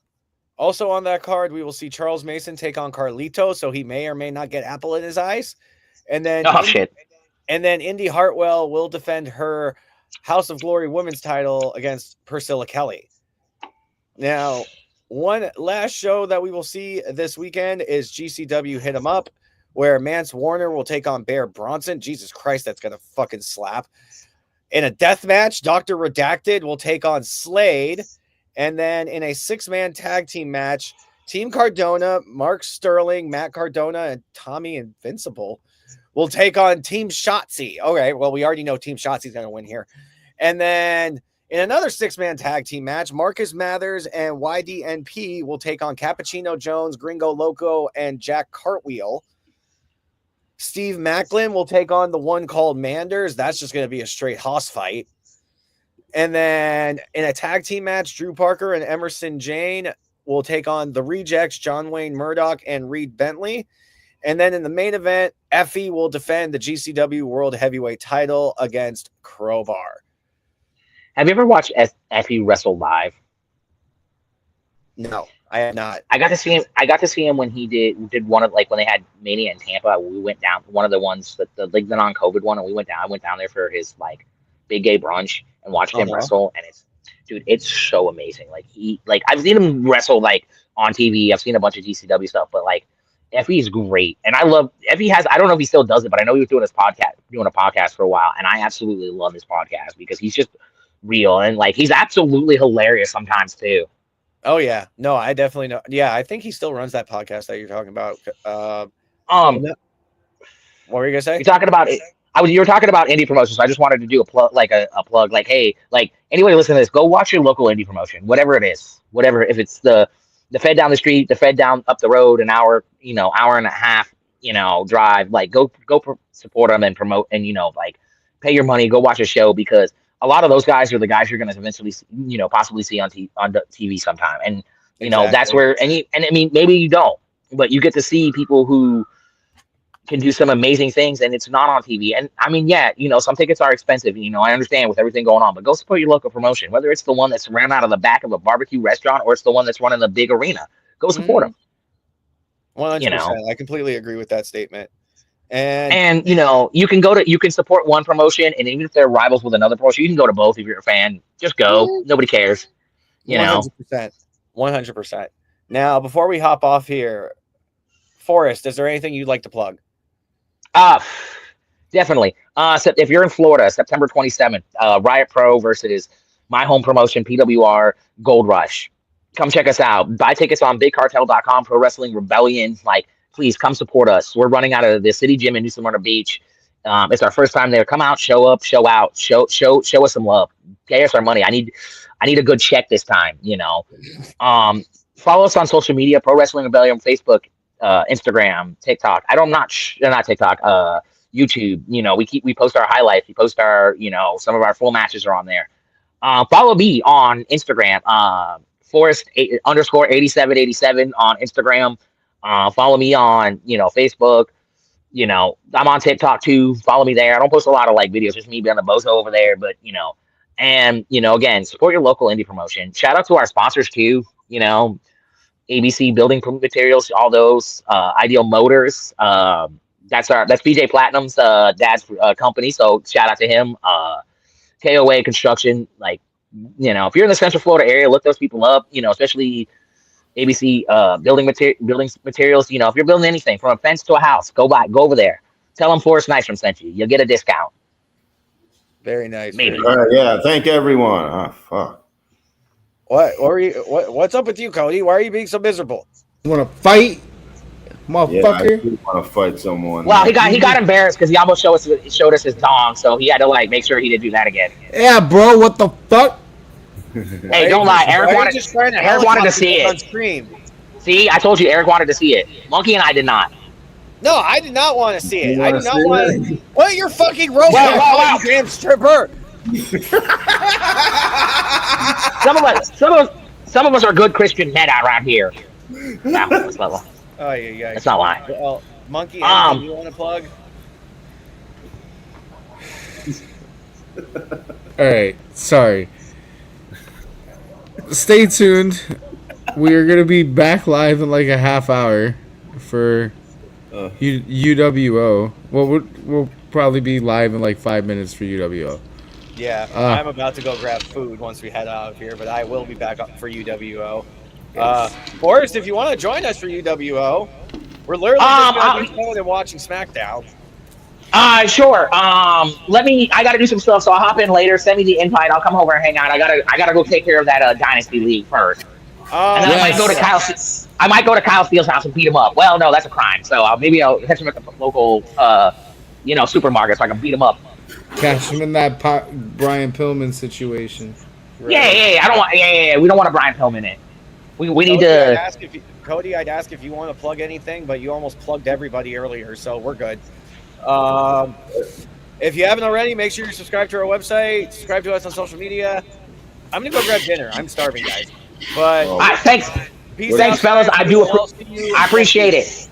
also on that card, we will see Charles Mason take on Carlito, so he may or may not get apple in his eyes. And then Shit. And then Indy Hartwell will defend her House of Glory women's title against Priscilla Kelly. Now, one last show that we will see this weekend is GCW Hit 'em Up, where Mance Warner will take on Bear Bronson. Jesus Christ, that's gonna fucking slap. In a death match, Dr. Redacted will take on Slade. And then in a 6-man tag team match, Team Cardona, Mark Sterling, Matt Cardona, and Tommy Invincible will take on Team Shotzi. Okay, well, we already know Team Shotzi's going to win here. And then in another 6-man tag team match, Marcus Mathers and YDNP will take on Cappuccino Jones, Gringo Loco, and Jack Cartwheel. Steve Macklin will take on the one called Manders. That's just going to be a straight hoss fight. And then in a tag team match, Drew Parker and Emerson Jane will take on the Rejects, John Wayne Murdoch and Reed Bentley. And then in the main event, Effie will defend the GCW World Heavyweight title against Crowbar. Have you ever watched Effie wrestle live? No, I have not. I got to see him. I got to see him when he did one of like when they had Mania in Tampa. We went down one of the ones that the non-COVID one, and we went down. I went down there for his like big gay brunch and watched him wrestle, and it's so amazing. Like I've seen him wrestle like on TV. I've seen a bunch of GCW stuff, but like Effie is great, and I love Effie has. I don't know if he still does it, but I know he was doing a podcast for a while, and I absolutely love his podcast because he's just real and like he's absolutely hilarious sometimes too. Oh yeah, no, I definitely know. Yeah, I think he still runs that podcast that you're talking about. What were you gonna say? You're talking about it. You were talking about indie promotions. So I just wanted to do a plug, like a plug, like, hey, like anybody listening to this, go watch your local indie promotion, whatever it is, whatever. If it's the Fed down the street, the Fed down up the road, an hour, hour and a half, drive, like go support them and promote and, like pay your money, go watch a show because a lot of those guys are the guys you're going to eventually, possibly see on TV sometime. And, Exactly. That's where, and I mean, maybe you don't, but you get to see people who can do some amazing things and it's not on TV. And I mean, yeah, some tickets are expensive, I understand with everything going on, but go support your local promotion, whether it's the one that's run out of the back of a barbecue restaurant or it's the one that's running the big arena, go support them. 100%. I completely agree with that statement. And you can support one promotion, and even if they're rivals with another promotion, you can go to both if you're a fan. Just go. Nobody cares. 100%. Now, before we hop off here, Forrest, is there anything you'd like to plug? Definitely. So if you're in Florida, September 27th, Riot Pro versus my home promotion, PWR Gold Rush. Come check us out. Buy tickets on BigCartel.com, Pro Wrestling Rebellion. Like, please come support us. We're running out of the City Gym in New Smyrna Beach. It's our first time there. Come out, show up, show out, show us some love. Pay us our money. I need a good check this time. Follow us on social media: Pro Wrestling Rebellion, Facebook, Instagram, TikTok. Not TikTok. YouTube. We post our highlights. We post our some of our full matches are on there. Follow me on Instagram. Forrest _8787 on Instagram. Follow me on, Facebook. I'm on TikTok too. Follow me there. I don't post a lot of like videos, just me being the bozo over there. But and again, support your local indie promotion. Shout out to our sponsors too. ABC Building Materials, all those. Ideal Motors. That's BJ Platinum's dad's company. So shout out to him. KOA Construction. Like if you're in the Central Florida area, look those people up. Especially ABC building materials. You know, if you're building anything from a fence to a house, go over there. Tell them Forrest Nystrom sent you. You'll get a discount. Very nice. Maybe. All right, yeah. Thank everyone. Ah, fuck. What's up with you, Cody? Why are you being so miserable? You want to fight, Yeah, I motherfucker? do want to fight someone. Well, he got embarrassed because he almost showed us his dong, so he had to like make sure he didn't do that again. Yeah, bro. What the fuck? Hey, don't lie. Eric wanted to see on it. stream. See, I told you Eric wanted to see it. Monkey and I did not. No, I did not want to see it. You I wanna did not see want. it? What? You're fucking robot, Wow. you damn stripper. Some of us are good Christian men around here. No, that's not lying. Oh yeah. That's not lying. Well, Monkey, anything you want to plug? All right. Sorry. Stay tuned. We are gonna be back live in like a half hour for UWO. Well, we'll probably be live in like 5 minutes for UWO. Yeah, I'm about to go grab food once we head out of here, but I will be back up for UWO. Forrest, if you want to join us for UWO, we're literally just going to be going and watching SmackDown. Sure. I gotta do some stuff, so I'll hop in later. Send me the invite. I'll come over and hang out. I gotta go take care of that Dynasty League first. And then I might go to Kyle Steele's house and beat him up. Well, no, that's a crime. So maybe I'll catch him at the local, supermarket so I can beat him up. Catch him in that Brian Pillman situation. Right. Yeah. I don't want. Yeah. We don't want a Brian Pillman in it. We need Cody, to. Cody, I'd ask if you want to plug anything, but you almost plugged everybody earlier, so we're good. If you haven't already, make sure you subscribe to our website, subscribe to us on social media. I'm gonna go grab dinner. I'm starving, guys. But Thanks, peace out, fellas. I guys. do. We'll see you I appreciate it.